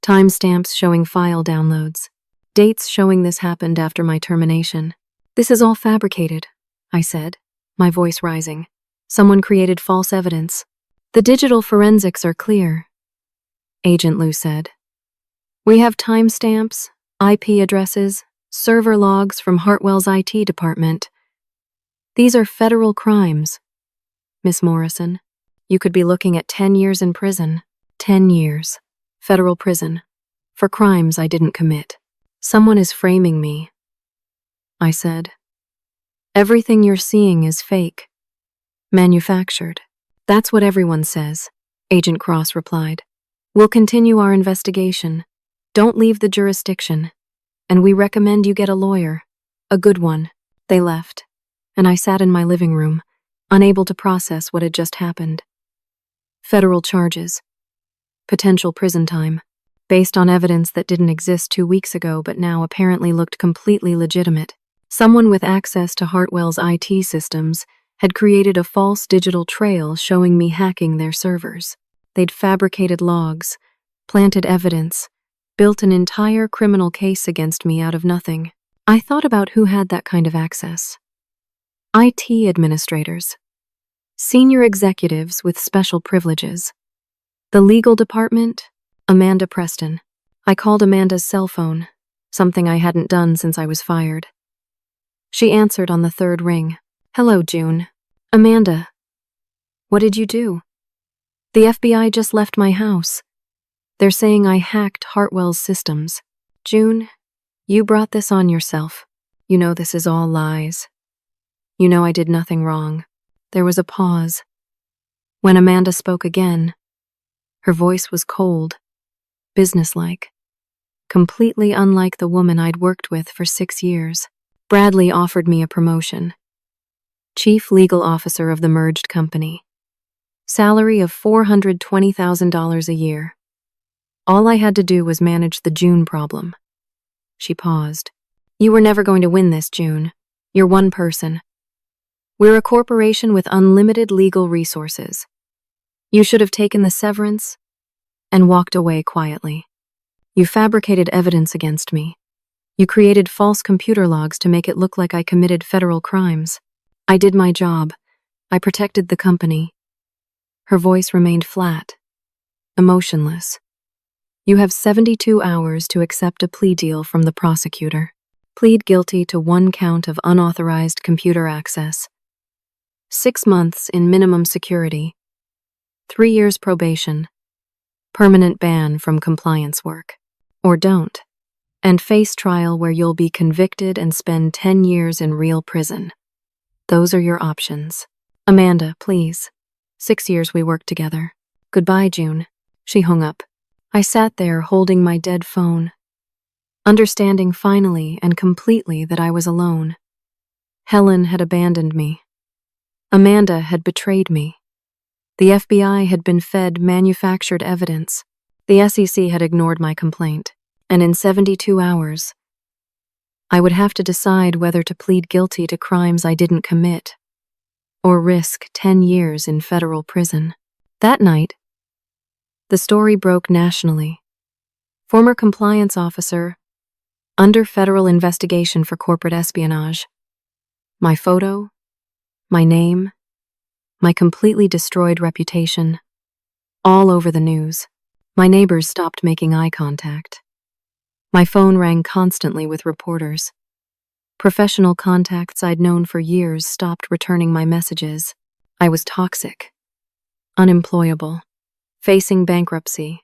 Timestamps showing file downloads. Dates showing this happened after my termination. This is all fabricated, I said, my voice rising. Someone created false evidence. The digital forensics are clear, Agent Liu said. We have timestamps, IP addresses, server logs from Hartwell's IT department. These are federal crimes. Miss Morrison, you could be looking at 10 years in prison. 10 years. Federal prison. For crimes I didn't commit. Someone is framing me, I said. Everything you're seeing is fake. Manufactured. That's what everyone says, Agent Cross replied. We'll continue our investigation. Don't leave the jurisdiction. And we recommend you get a lawyer. A good one. They left, and I sat in my living room, unable to process what had just happened. Federal charges. Potential prison time, based on evidence that didn't exist 2 weeks ago but now apparently looked completely legitimate. Someone with access to Hartwell's IT systems had created a false digital trail showing me hacking their servers. They'd fabricated logs, planted evidence, built an entire criminal case against me out of nothing. I thought about who had that kind of access. IT administrators. Senior executives with special privileges. The legal department, Amanda Preston. I called Amanda's cell phone, something I hadn't done since I was fired. She answered on the third ring. Hello, June. Amanda. What did you do? The FBI just left my house. They're saying I hacked Hartwell's systems. June, you brought this on yourself. You know this is all lies. You know I did nothing wrong. There was a pause. When Amanda spoke again, her voice was cold, businesslike, completely unlike the woman I'd worked with for 6 years. Bradley offered me a promotion. Chief Legal Officer of the merged company. Salary of $420,000 a year. All I had to do was manage the June problem. She paused. You were never going to win this, June. You're one person. We're a corporation with unlimited legal resources. You should have taken the severance and walked away quietly. You fabricated evidence against me. You created false computer logs to make it look like I committed federal crimes. I did my job. I protected the company. Her voice remained flat, emotionless. You have 72 hours to accept a plea deal from the prosecutor. Plead guilty to 1 count of unauthorized computer access. 6 months in minimum security. 3 years probation. Permanent ban from compliance work. Or don't. And face trial where you'll be convicted and spend 10 years in real prison. Those are your options. Amanda, please. 6 years we worked together. Goodbye, June. She hung up. I sat there holding my dead phone, understanding finally and completely that I was alone. Helen had abandoned me. Amanda had betrayed me. The FBI had been fed manufactured evidence. The SEC had ignored my complaint. And in 72 hours, I would have to decide whether to plead guilty to crimes I didn't commit or risk 10 years in federal prison. That night, the story broke nationally. Former compliance officer, under federal investigation for corporate espionage. My photo, my name, my completely destroyed reputation, all over the news. My neighbors stopped making eye contact. My phone rang constantly with reporters. Professional contacts I'd known for years stopped returning my messages. I was toxic, unemployable, facing bankruptcy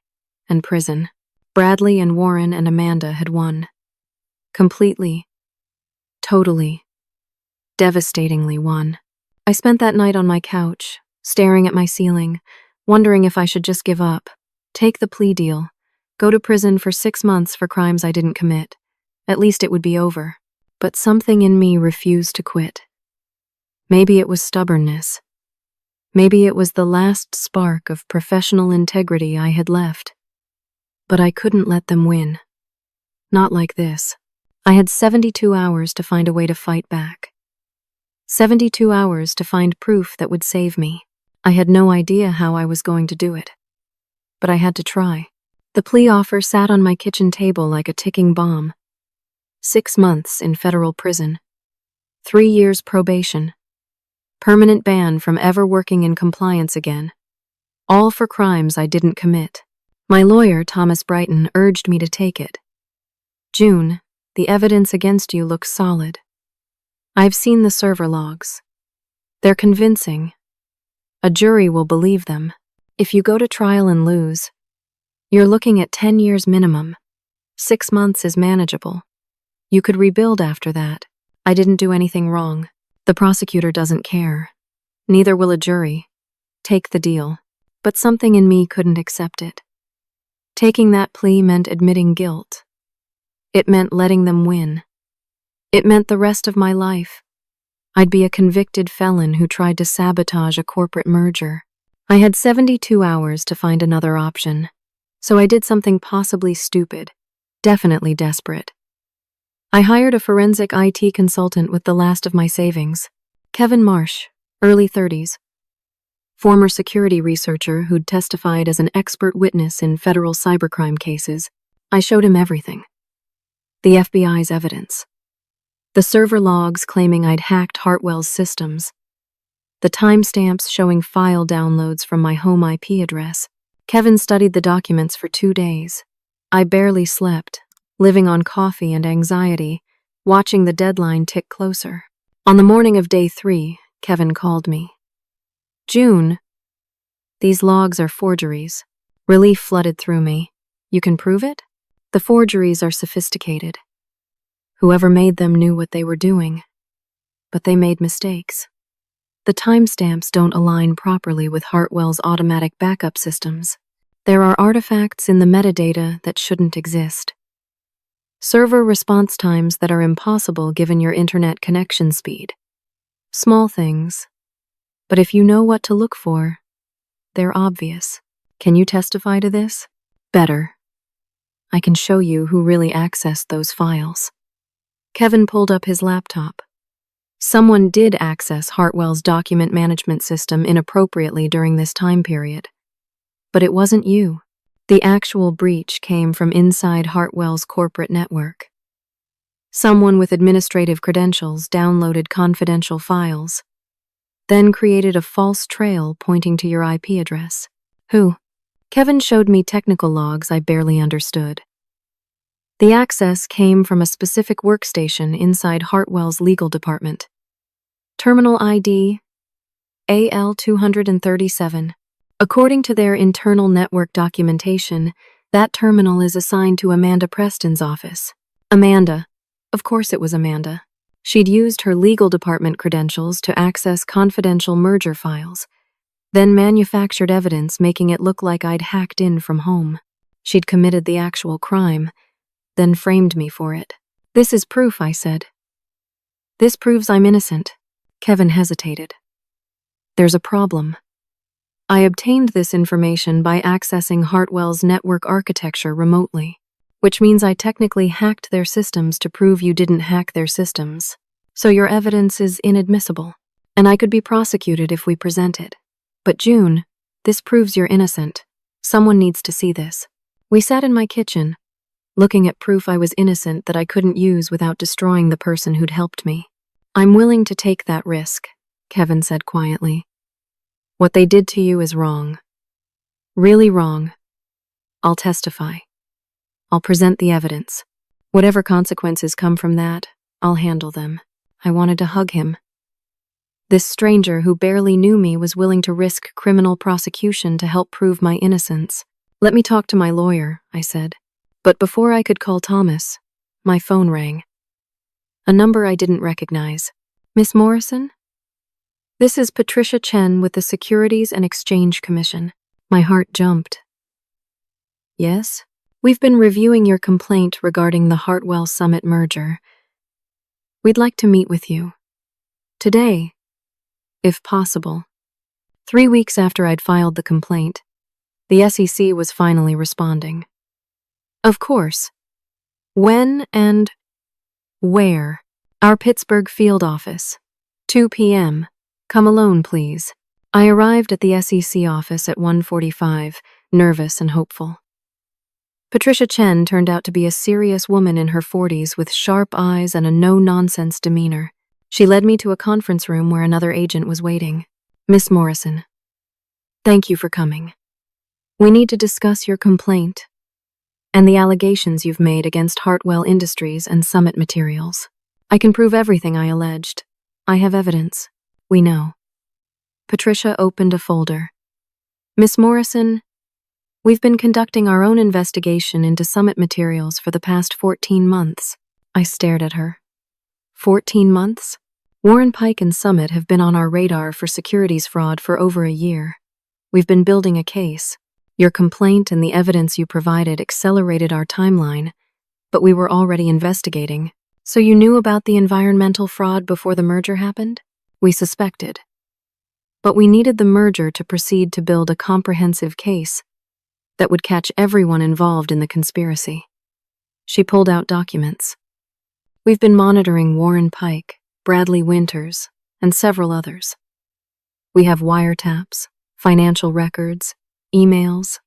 and prison. Bradley and Warren and Amanda had won. Completely, totally, devastatingly won. I spent that night on my couch, staring at my ceiling, wondering if I should just give up, take the plea deal, go to prison for 6 months for crimes I didn't commit. At least it would be over. But something in me refused to quit. Maybe it was stubbornness. Maybe it was the last spark of professional integrity I had left. But I couldn't let them win. Not like this. I had 72 hours to find a way to fight back. 72 hours to find proof that would save me. I had no idea how I was going to do it. But I had to try. The plea offer sat on my kitchen table like a ticking bomb. 6 months in federal prison. 3 years probation. Permanent ban from ever working in compliance again. All for crimes I didn't commit. My lawyer, Thomas Brighton, urged me to take it. June, the evidence against you looks solid. I've seen the server logs. They're convincing. A jury will believe them. If you go to trial and lose, you're looking at 10 years minimum. 6 months is manageable. You could rebuild after that. I didn't do anything wrong. The prosecutor doesn't care. Neither will a jury. Take the deal. But something in me couldn't accept it. Taking that plea meant admitting guilt. It meant letting them win. It meant the rest of my life. I'd be a convicted felon who tried to sabotage a corporate merger. I had 72 hours to find another option. So I did something possibly stupid, definitely desperate. I hired a forensic IT consultant with the last of my savings, Kevin Marsh, early 30s. Former security researcher who'd testified as an expert witness in federal cybercrime cases. I showed him everything. The FBI's evidence. The server logs claiming I'd hacked Hartwell's systems. The timestamps showing file downloads from my home IP address. Kevin studied the documents for 2 days. I barely slept, living on coffee and anxiety, watching the deadline tick closer. On the morning of day 3, Kevin called me. June, these logs are forgeries. Relief flooded through me. You can prove it? The forgeries are sophisticated. Whoever made them knew what they were doing. But they made mistakes. The timestamps don't align properly with Hartwell's automatic backup systems. There are artifacts in the metadata that shouldn't exist. Server response times that are impossible given your internet connection speed. Small things. But if you know what to look for, they're obvious. Can you testify to this? Better. I can show you who really accessed those files. Kevin pulled up his laptop. Someone did access Hartwell's document management system inappropriately during this time period. But it wasn't you. The actual breach came from inside Hartwell's corporate network. Someone with administrative credentials downloaded confidential files, then created a false trail pointing to your IP address. Who? Kevin showed me technical logs I barely understood. The access came from a specific workstation inside Hartwell's legal department. Terminal ID AL237. According to their internal network documentation, that terminal is assigned to Amanda Preston's office. Amanda. Of course it was Amanda. She'd used her legal department credentials to access confidential merger files, then manufactured evidence making it look like I'd hacked in from home. She'd committed the actual crime, then framed me for it. This is proof, I said. This proves I'm innocent. Kevin hesitated. There's a problem. I obtained this information by accessing Hartwell's network architecture remotely, which means I technically hacked their systems to prove you didn't hack their systems. So your evidence is inadmissible, and I could be prosecuted if we present it. But June, this proves you're innocent. Someone needs to see this. We sat in my kitchen, looking at proof I was innocent that I couldn't use without destroying the person who'd helped me. I'm willing to take that risk, Kevin said quietly. What they did to you is wrong. Really wrong. I'll testify. I'll present the evidence. Whatever consequences come from that, I'll handle them. I wanted to hug him. This stranger who barely knew me was willing to risk criminal prosecution to help prove my innocence. Let me talk to my lawyer, I said. But before I could call Thomas, my phone rang. A number I didn't recognize. Miss Morrison? This is Patricia Chen with the Securities and Exchange Commission. My heart jumped. Yes? We've been reviewing your complaint regarding the Hartwell Summit merger. We'd like to meet with you. Today, if possible. 3 weeks after I'd filed the complaint, the SEC was finally responding. Of course. When and where? Our Pittsburgh field office. 2 p.m. Come alone, please. I arrived at the SEC office at 1:45, nervous and hopeful. Patricia Chen turned out to be a serious woman in her 40s with sharp eyes and a no-nonsense demeanor. She led me to a conference room where another agent was waiting. Miss Morrison, thank you for coming. We need to discuss your complaint and the allegations you've made against Hartwell Industries and Summit Materials. I can prove everything I alleged. I have evidence. We know. Patricia opened a folder. Miss Morrison, we've been conducting our own investigation into Summit Materials for the past 14 months. I stared at her. 14 months? Warren Pike and Summit have been on our radar for securities fraud for over a year. We've been building a case. Your complaint and the evidence you provided accelerated our timeline, but we were already investigating. So you knew about the environmental fraud before the merger happened? We suspected. But we needed the merger to proceed to build a comprehensive case that would catch everyone involved in the conspiracy. She pulled out documents. We've been monitoring Warren Pike, Bradley Winters, and several others. We have wiretaps, financial records, emails.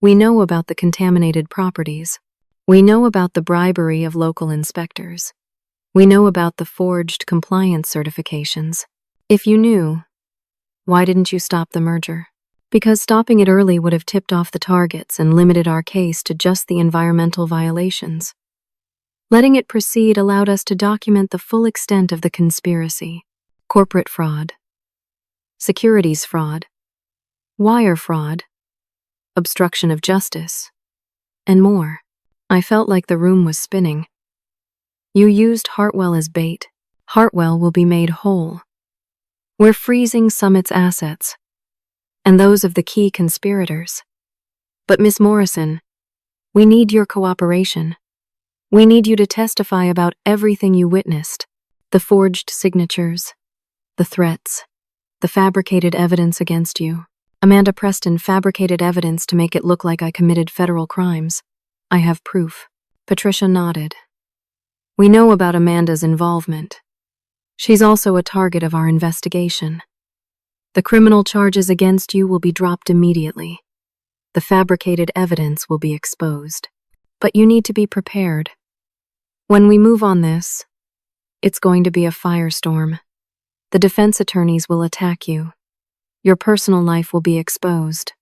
We know about the contaminated properties. We know about the bribery of local inspectors. We know about the forged compliance certifications. If you knew, why didn't you stop the merger? Because stopping it early would have tipped off the targets and limited our case to just the environmental violations. Letting it proceed allowed us to document the full extent of the conspiracy: corporate fraud, securities fraud, wire fraud, obstruction of justice, and more. I felt like the room was spinning. You used Hartwell as bait. Hartwell will be made whole. We're freezing Summit's assets, and those of the key conspirators. But Miss Morrison, we need your cooperation. We need you to testify about everything you witnessed: the forged signatures, the threats, the fabricated evidence against you. Amanda Preston fabricated evidence to make it look like I committed federal crimes. I have proof. Patricia nodded. We know about Amanda's involvement. She's also a target of our investigation. The criminal charges against you will be dropped immediately. The fabricated evidence will be exposed. But you need to be prepared. When we move on this, it's going to be a firestorm. The defense attorneys will attack you. Your personal life will be exposed.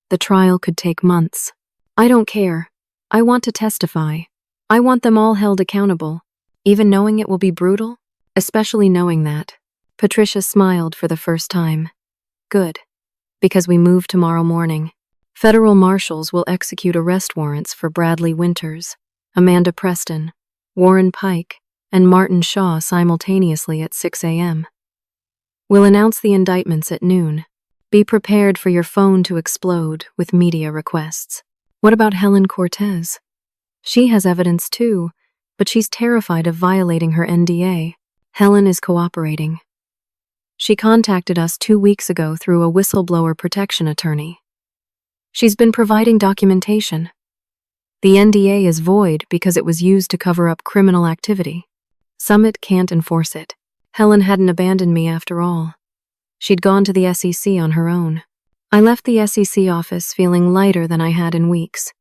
The trial could take months. I don't care. I want to testify. I want them all held accountable, even knowing it will be brutal, especially knowing that. Patricia smiled for the first time. Good, because we move tomorrow morning. Federal marshals will execute arrest warrants for Bradley Winters, Amanda Preston, Warren Pike, and Martin Shaw simultaneously at 6 a.m. We'll announce the indictments at noon. Be prepared for your phone to explode with media requests. What about Helen Cortez? She has evidence too, but she's terrified of violating her NDA. Helen is cooperating. She contacted us 2 weeks ago through a whistleblower protection attorney. She's been providing documentation. The NDA is void because it was used to cover up criminal activity. Summit can't enforce it. Helen hadn't abandoned me after all. She'd gone to the SEC on her own. I left the SEC office feeling lighter than I had in weeks.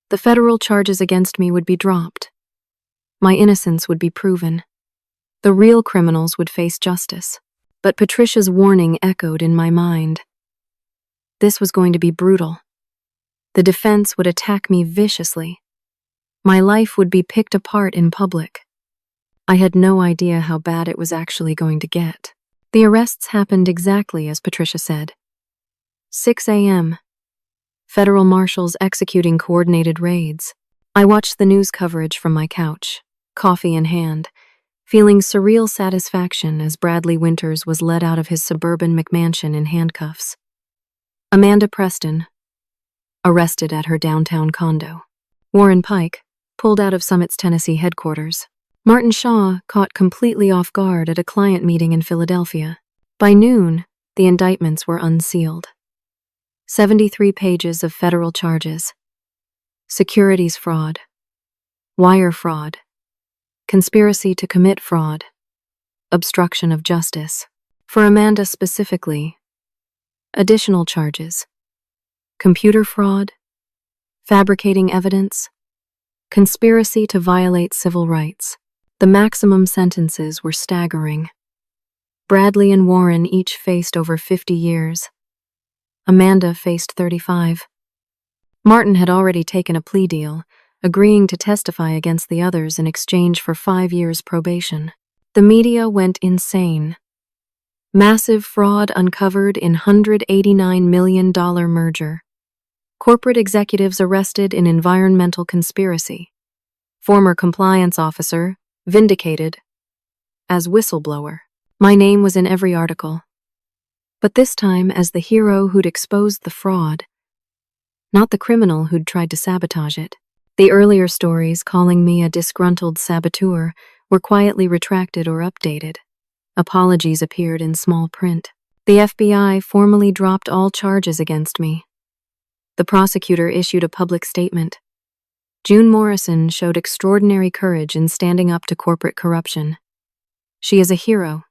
The federal charges against me would be dropped. My innocence would be proven. The real criminals would face justice. But Patricia's warning echoed in my mind. This was going to be brutal. The defense would attack me viciously. My life would be picked apart in public. I had no idea how bad it was actually going to get. The arrests happened exactly as Patricia said. 6 a.m. Federal marshals executing coordinated raids. I watched the news coverage from my couch, coffee in hand, feeling surreal satisfaction as Bradley Winters was led out of his suburban McMansion in handcuffs. Amanda Preston, arrested at her downtown condo. Warren Pike, pulled out of Summit's Tennessee headquarters. Martin Shaw, caught completely off guard at a client meeting in Philadelphia. By noon, the indictments were unsealed. 73 pages of federal charges. Securities fraud, wire fraud, conspiracy to commit fraud, obstruction of justice. For Amanda specifically, additional charges: computer fraud, fabricating evidence, conspiracy to violate civil rights. The maximum sentences were staggering. Bradley and Warren each faced over 50 years. Amanda faced 35. Martin had already taken a plea deal, agreeing to testify against the others in exchange for 5 years probation. The media went insane. Massive fraud uncovered in $189 million merger. Corporate executives arrested in environmental conspiracy. Former compliance officer vindicated as whistleblower. My name was in every article. But this time as the hero who'd exposed the fraud, not the criminal who'd tried to sabotage it. The earlier stories calling me a disgruntled saboteur were quietly retracted or updated. Apologies appeared in small print. The FBI formally dropped all charges against me. The prosecutor issued a public statement. June Morrison showed extraordinary courage in standing up to corporate corruption. She is a hero,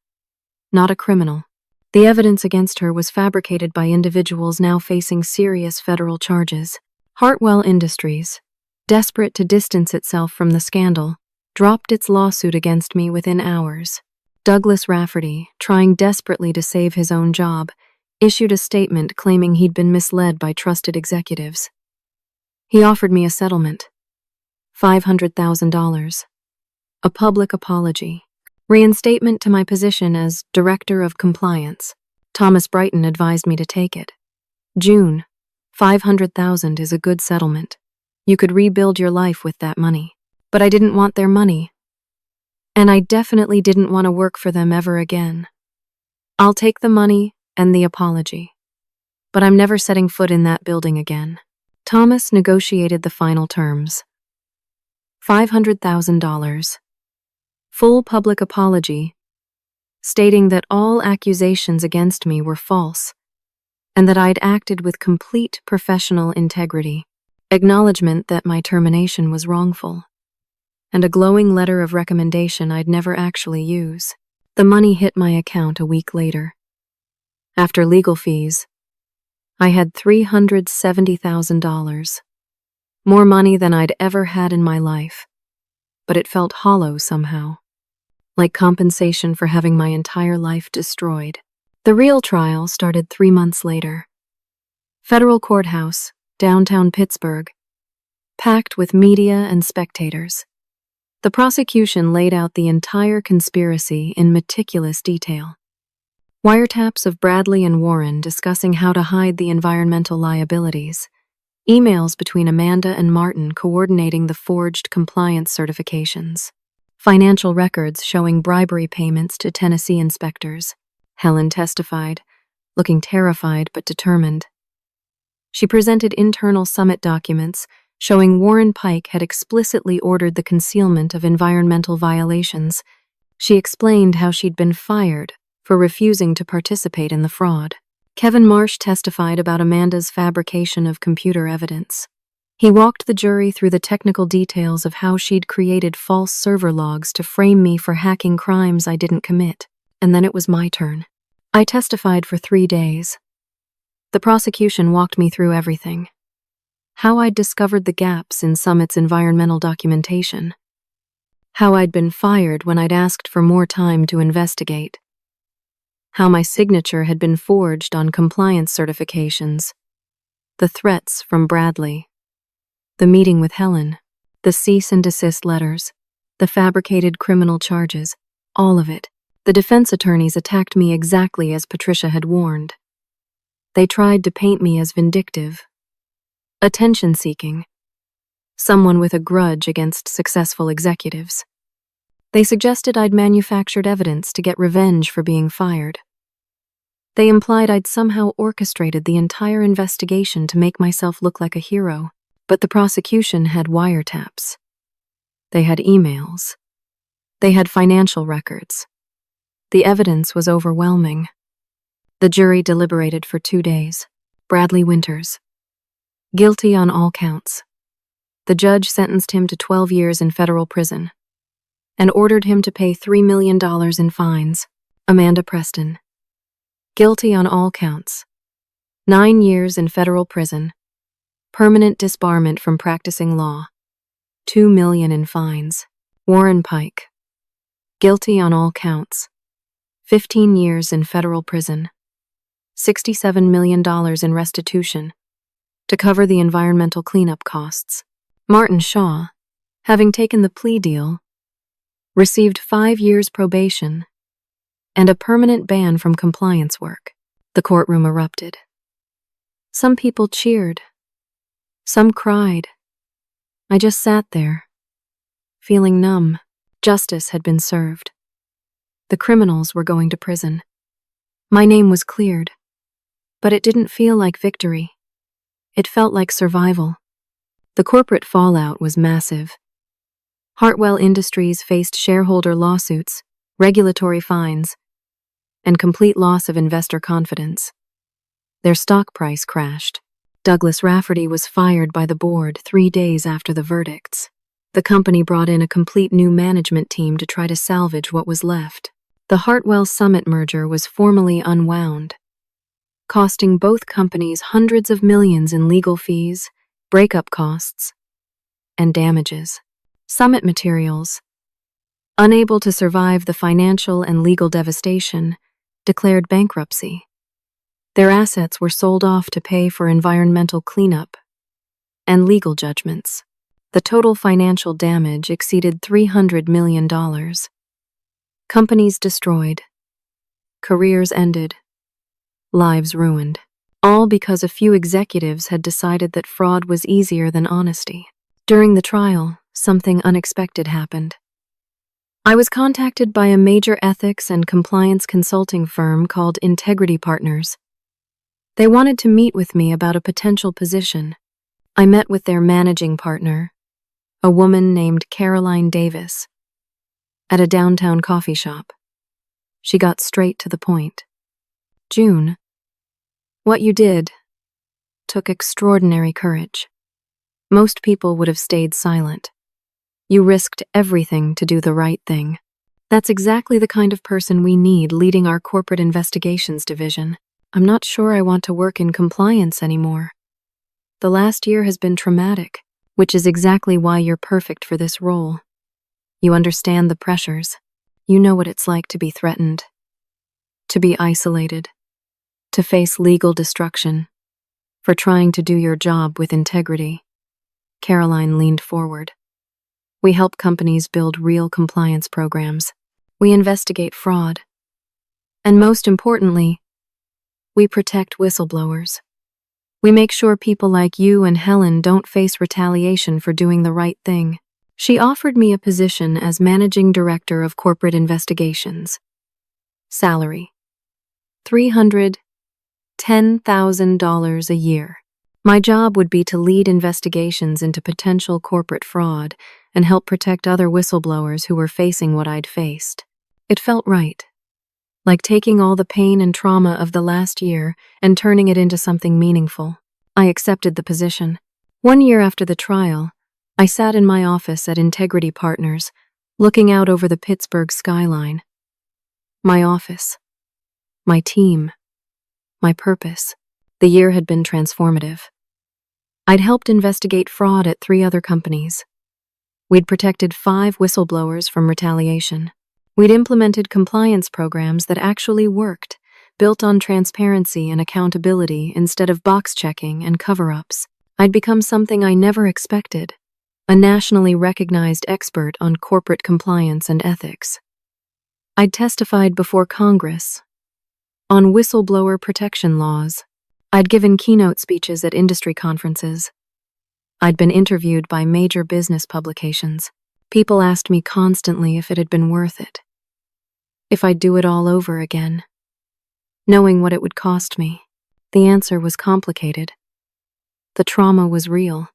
not a criminal. The evidence against her was fabricated by individuals now facing serious federal charges. Hartwell Industries, desperate to distance itself from the scandal, dropped its lawsuit against me within hours. Douglas Rafferty, trying desperately to save his own job, issued a statement claiming he'd been misled by trusted executives. He offered me a settlement, $500,000, a public apology, reinstatement to my position as Director of Compliance. Thomas Brighton advised me to take it. June, $500,000 is a good settlement. You could rebuild your life with that money. But I didn't want their money. And I definitely didn't want to work for them ever again. I'll take the money and the apology. But I'm never setting foot in that building again. Thomas negotiated the final terms. $500,000. Full public apology, stating that all accusations against me were false and that I'd acted with complete professional integrity. Acknowledgement that my termination was wrongful. and a glowing letter of recommendation I'd never actually use. The money hit my account a week later. After legal fees, I had $370,000. More money than I'd ever had in my life, but it felt hollow somehow, like compensation for having my entire life destroyed. The real trial started 3 months later. Federal courthouse, downtown Pittsburgh, packed with media and spectators. The prosecution laid out the entire conspiracy in meticulous detail. Wiretaps of Bradley and Warren discussing how to hide the environmental liabilities. Emails between Amanda and Martin coordinating the forged compliance certifications. Financial records showing bribery payments to Tennessee inspectors. Helen testified, looking terrified but determined. She presented internal summit documents showing Warren Pike had explicitly ordered the concealment of environmental violations. She explained how she'd been fired for refusing to participate in the fraud. Kevin Marsh testified about Amanda's fabrication of computer evidence. He walked the jury through the technical details of how she'd created false server logs to frame me for hacking crimes I didn't commit. And then it was my turn. I testified for 3 days. The prosecution walked me through everything. How I'd discovered the gaps in Summit's environmental documentation. How I'd been fired when I'd asked for more time to investigate. How my signature had been forged on compliance certifications. The threats from Bradley. The meeting with Helen. The cease and desist letters. The fabricated criminal charges. All of it. The defense attorneys attacked me exactly as Patricia had warned. They tried to paint me as vindictive, attention-seeking, someone with a grudge against successful executives. They suggested I'd manufactured evidence to get revenge for being fired. They implied I'd somehow orchestrated the entire investigation to make myself look like a hero, but the prosecution had wiretaps. They had emails. They had financial records. The evidence was overwhelming. The jury deliberated for 2 days. Bradley Winters. Guilty on all counts. The judge sentenced him to 12 years in federal prison and ordered him to pay $3 million in fines. Amanda Preston. Guilty on all counts. 9 years in federal prison. Permanent disbarment from practicing law. $2 million in fines. Warren Pike. Guilty on all counts. 15 years in federal prison. $67 million in restitution to cover the environmental cleanup costs. Martin Shaw, having taken the plea deal, received 5 years probation and a permanent ban from compliance work. The courtroom erupted. Some people cheered. Some cried. I just sat there, feeling numb. Justice had been served. The criminals were going to prison. My name was cleared, but it didn't feel like victory. It felt like survival. The corporate fallout was massive. Hartwell Industries faced shareholder lawsuits, regulatory fines, and complete loss of investor confidence. Their stock price crashed. Douglas Rafferty was fired by the board 3 days after the verdicts. The company brought in a complete new management team to try to salvage what was left. The Hartwell Summit merger was formally unwound, costing both companies hundreds of millions in legal fees, breakup costs, and damages. Summit Materials, unable to survive the financial and legal devastation, declared bankruptcy. Their assets were sold off to pay for environmental cleanup and legal judgments. The total financial damage exceeded $300 million. Companies destroyed, careers ended, lives ruined, all because a few executives had decided that fraud was easier than honesty. During the trial, something unexpected happened. I was contacted by a major ethics and compliance consulting firm called Integrity Partners. They wanted to meet with me about a potential position. I met with their managing partner, a woman named Caroline Davis, at a downtown coffee shop. She got straight to the point. June, what you did took extraordinary courage. Most people would have stayed silent. You risked everything to do the right thing. That's exactly the kind of person we need leading our corporate investigations division. I'm not sure I want to work in compliance anymore. The last year has been traumatic, which is exactly why you're perfect for this role. You understand the pressures. You know what it's like to be threatened, to be isolated, to face legal destruction, for trying to do your job with integrity. Caroline leaned forward. We help companies build real compliance programs. We investigate fraud. And most importantly, we protect whistleblowers. We make sure people like you and Helen don't face retaliation for doing the right thing. She offered me a position as Managing Director of Corporate Investigations. Salary: $310,000 a year. My job would be to lead investigations into potential corporate fraud and help protect other whistleblowers who were facing what I'd faced. It felt right, like taking all the pain and trauma of the last year and turning it into something meaningful. I accepted the position. 1 year after the trial, I sat in my office at Integrity Partners, looking out over the Pittsburgh skyline. My office, my team, my purpose. The year had been transformative. I'd helped investigate fraud at 3 other companies. We'd protected 5 whistleblowers from retaliation. We'd implemented compliance programs that actually worked, built on transparency and accountability instead of box checking and cover-ups. I'd become something I never expected, a nationally recognized expert on corporate compliance and ethics. I'd testified before Congress on whistleblower protection laws. I'd given keynote speeches at industry conferences. I'd been interviewed by major business publications. People asked me constantly if it had been worth it, if I'd do it all over again. Knowing what it would cost me, the answer was complicated. The trauma was real.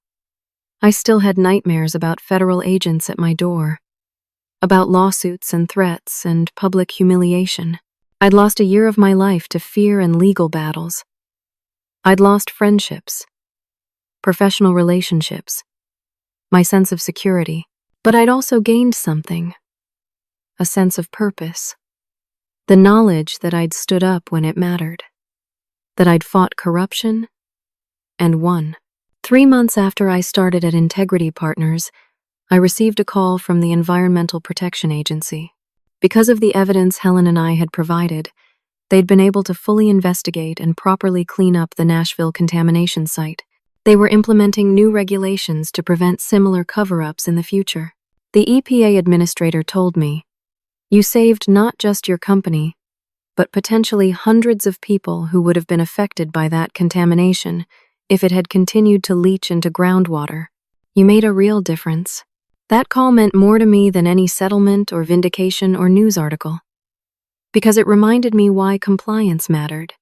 I still had nightmares about federal agents at my door, about lawsuits and threats and public humiliation. I'd lost a year of my life to fear and legal battles. I'd lost friendships, professional relationships, my sense of security, but I'd also gained something, a sense of purpose, the knowledge that I'd stood up when it mattered, that I'd fought corruption and won. 3 months after I started at Integrity Partners, I received a call from the Environmental Protection Agency. Because of the evidence Helen and I had provided, they'd been able to fully investigate and properly clean up the Nashville contamination site. They were implementing new regulations to prevent similar cover-ups in the future. The EPA administrator told me, "You saved not just your company, but potentially hundreds of people who would have been affected by that contamination if it had continued to leach into groundwater. You made a real difference." That call meant more to me than any settlement or vindication or news article, because it reminded me why compliance mattered.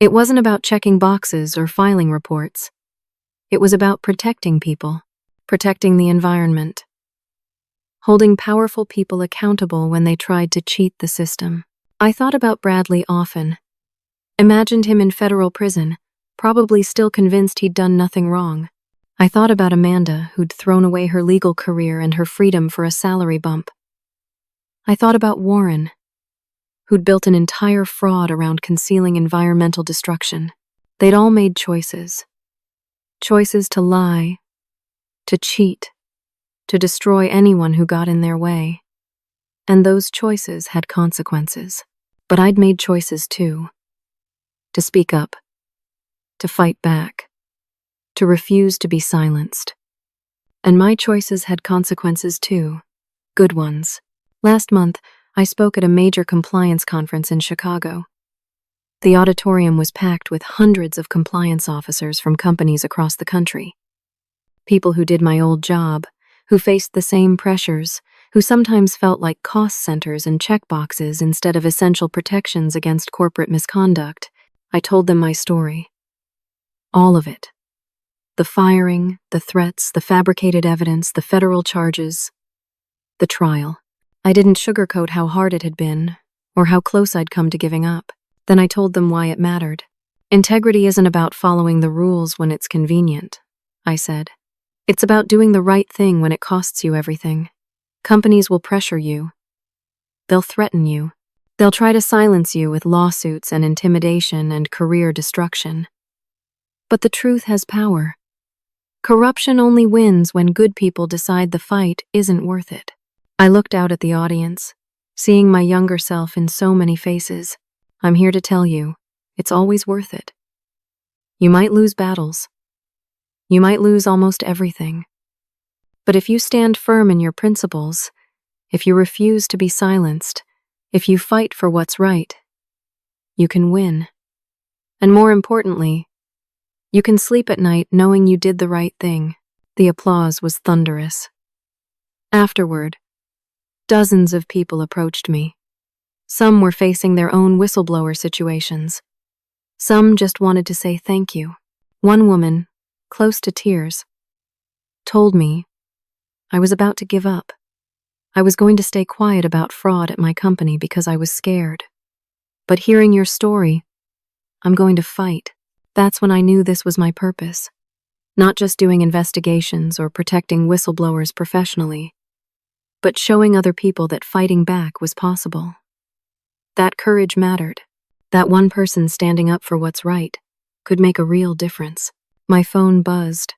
It wasn't about checking boxes or filing reports. It was about protecting people, protecting the environment, holding powerful people accountable when they tried to cheat the system. I thought about Bradley often, imagined him in federal prison, probably still convinced he'd done nothing wrong. I thought about Amanda, who'd thrown away her legal career and her freedom for a salary bump. I thought about Warren, who'd built an entire fraud around concealing environmental destruction. They'd all made choices. Choices to lie, to cheat, to destroy anyone who got in their way. And those choices had consequences. But I'd made choices too. To speak up, to fight back, to refuse to be silenced. And my choices had consequences too, good ones. Last month, I spoke at a major compliance conference in Chicago. The auditorium was packed with hundreds of compliance officers from companies across the country. People who did my old job, who faced the same pressures, who sometimes felt like cost centers and checkboxes instead of essential protections against corporate misconduct. I told them my story. All of it. The firing, the threats, the fabricated evidence, the federal charges, the trial. I didn't sugarcoat how hard it had been, or how close I'd come to giving up. Then I told them why it mattered. Integrity isn't about following the rules when it's convenient, I said. It's about doing the right thing when it costs you everything. Companies will pressure you. They'll threaten you. They'll try to silence you with lawsuits and intimidation and career destruction. But the truth has power. Corruption only wins when good people decide the fight isn't worth it. I looked out at the audience, seeing my younger self in so many faces. I'm here to tell you, it's always worth it. You might lose battles. You might lose almost everything. But if you stand firm in your principles, if you refuse to be silenced, if you fight for what's right, you can win. And more importantly, you can sleep at night knowing you did the right thing. The applause was thunderous. Afterward, dozens of people approached me. Some were facing their own whistleblower situations. Some just wanted to say thank you. One woman, close to tears, told me I was about to give up. I was going to stay quiet about fraud at my company because I was scared. But hearing your story, I'm going to fight. That's when I knew this was my purpose. Not just doing investigations or protecting whistleblowers professionally, but showing other people that fighting back was possible. That courage mattered. That one person standing up for what's right could make a real difference. My phone buzzed.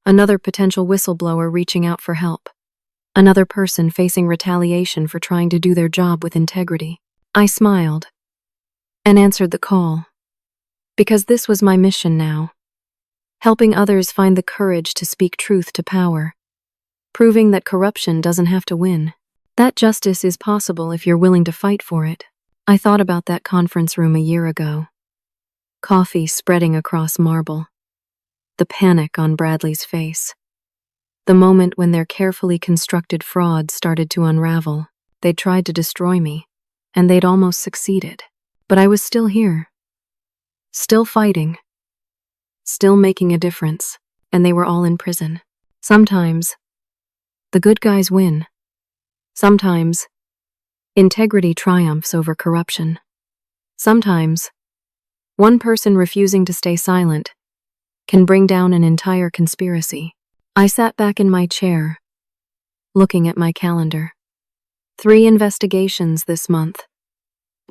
Another potential whistleblower reaching out for help. Another person facing retaliation for trying to do their job with integrity. I smiled and answered the call, because this was my mission now. Helping others find the courage to speak truth to power. Proving that corruption doesn't have to win. That justice is possible if you're willing to fight for it. I thought about that conference room a year ago. Coffee spreading across marble. The panic on Bradley's face. The moment when their carefully constructed fraud started to unravel. They'd tried to destroy me, and they'd almost succeeded. But I was still here. Still fighting. Still making a difference, and they were all in prison. Sometimes, the good guys win. Sometimes, integrity triumphs over corruption. Sometimes, one person refusing to stay silent can bring down an entire conspiracy. I sat back in my chair, looking at my calendar. 3 investigations this month.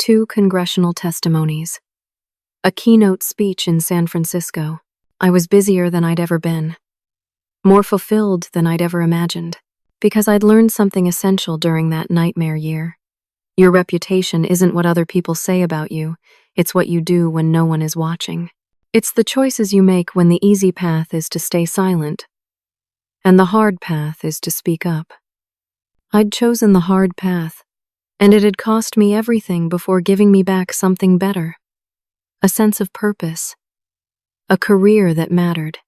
2 congressional testimonies. A keynote speech in San Francisco. I was busier than I'd ever been. More fulfilled than I'd ever imagined. Because I'd learned something essential during that nightmare year. Your reputation isn't what other people say about you, it's what you do when no one is watching. It's the choices you make when the easy path is to stay silent, and the hard path is to speak up. I'd chosen the hard path, and it had cost me everything before giving me back something better. A sense of purpose. A career that mattered.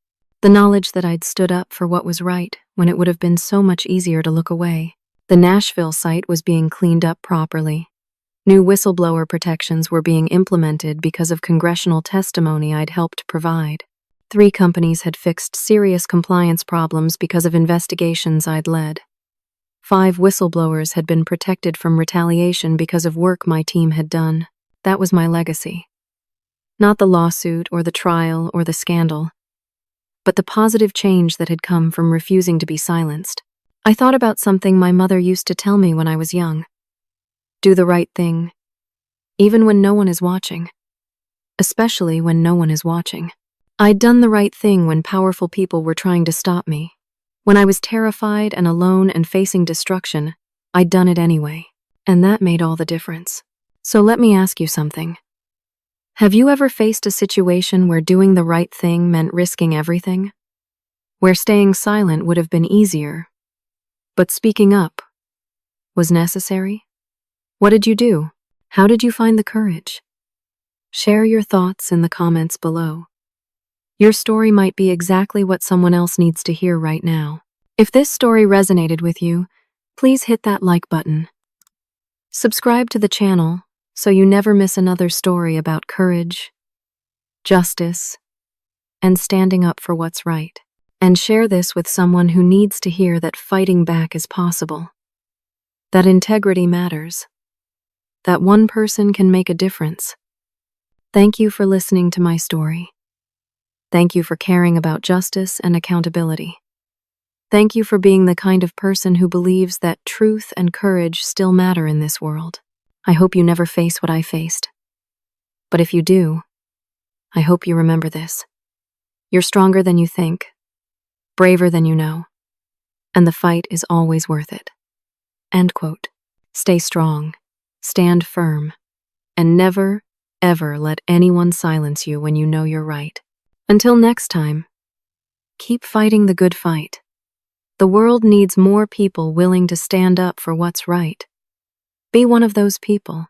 The knowledge that I'd stood up for what was right when it would have been so much easier to look away. The Nashville site was being cleaned up properly. New whistleblower protections were being implemented because of congressional testimony I'd helped provide. 3 companies had fixed serious compliance problems because of investigations I'd led. 5 whistleblowers had been protected from retaliation because of work my team had done. That was my legacy. Not the lawsuit or the trial or the scandal, but the positive change that had come from refusing to be silenced. I thought about something my mother used to tell me when I was young. Do the right thing, even when no one is watching. Especially when no one is watching. I'd done the right thing when powerful people were trying to stop me. When I was terrified and alone and facing destruction, I'd done it anyway. And that made all the difference. So let me ask you something. Have you ever faced a situation where doing the right thing meant risking everything? Where staying silent would have been easier, but speaking up was necessary? What did you do? How did you find the courage? Share your thoughts in the comments below. Your story might be exactly what someone else needs to hear right now. If this story resonated with you, please hit that like button. Subscribe to the channel so you never miss another story about courage, justice, and standing up for what's right. And share this with someone who needs to hear that fighting back is possible. That integrity matters. That one person can make a difference. Thank you for listening to my story. Thank you for caring about justice and accountability. Thank you for being the kind of person who believes that truth and courage still matter in this world. I hope you never face what I faced. But if you do, I hope you remember this. You're stronger than you think, braver than you know, and the fight is always worth it. End quote. Stay strong, stand firm, and never, ever let anyone silence you when you know you're right. Until next time, keep fighting the good fight. The world needs more people willing to stand up for what's right. Be one of those people.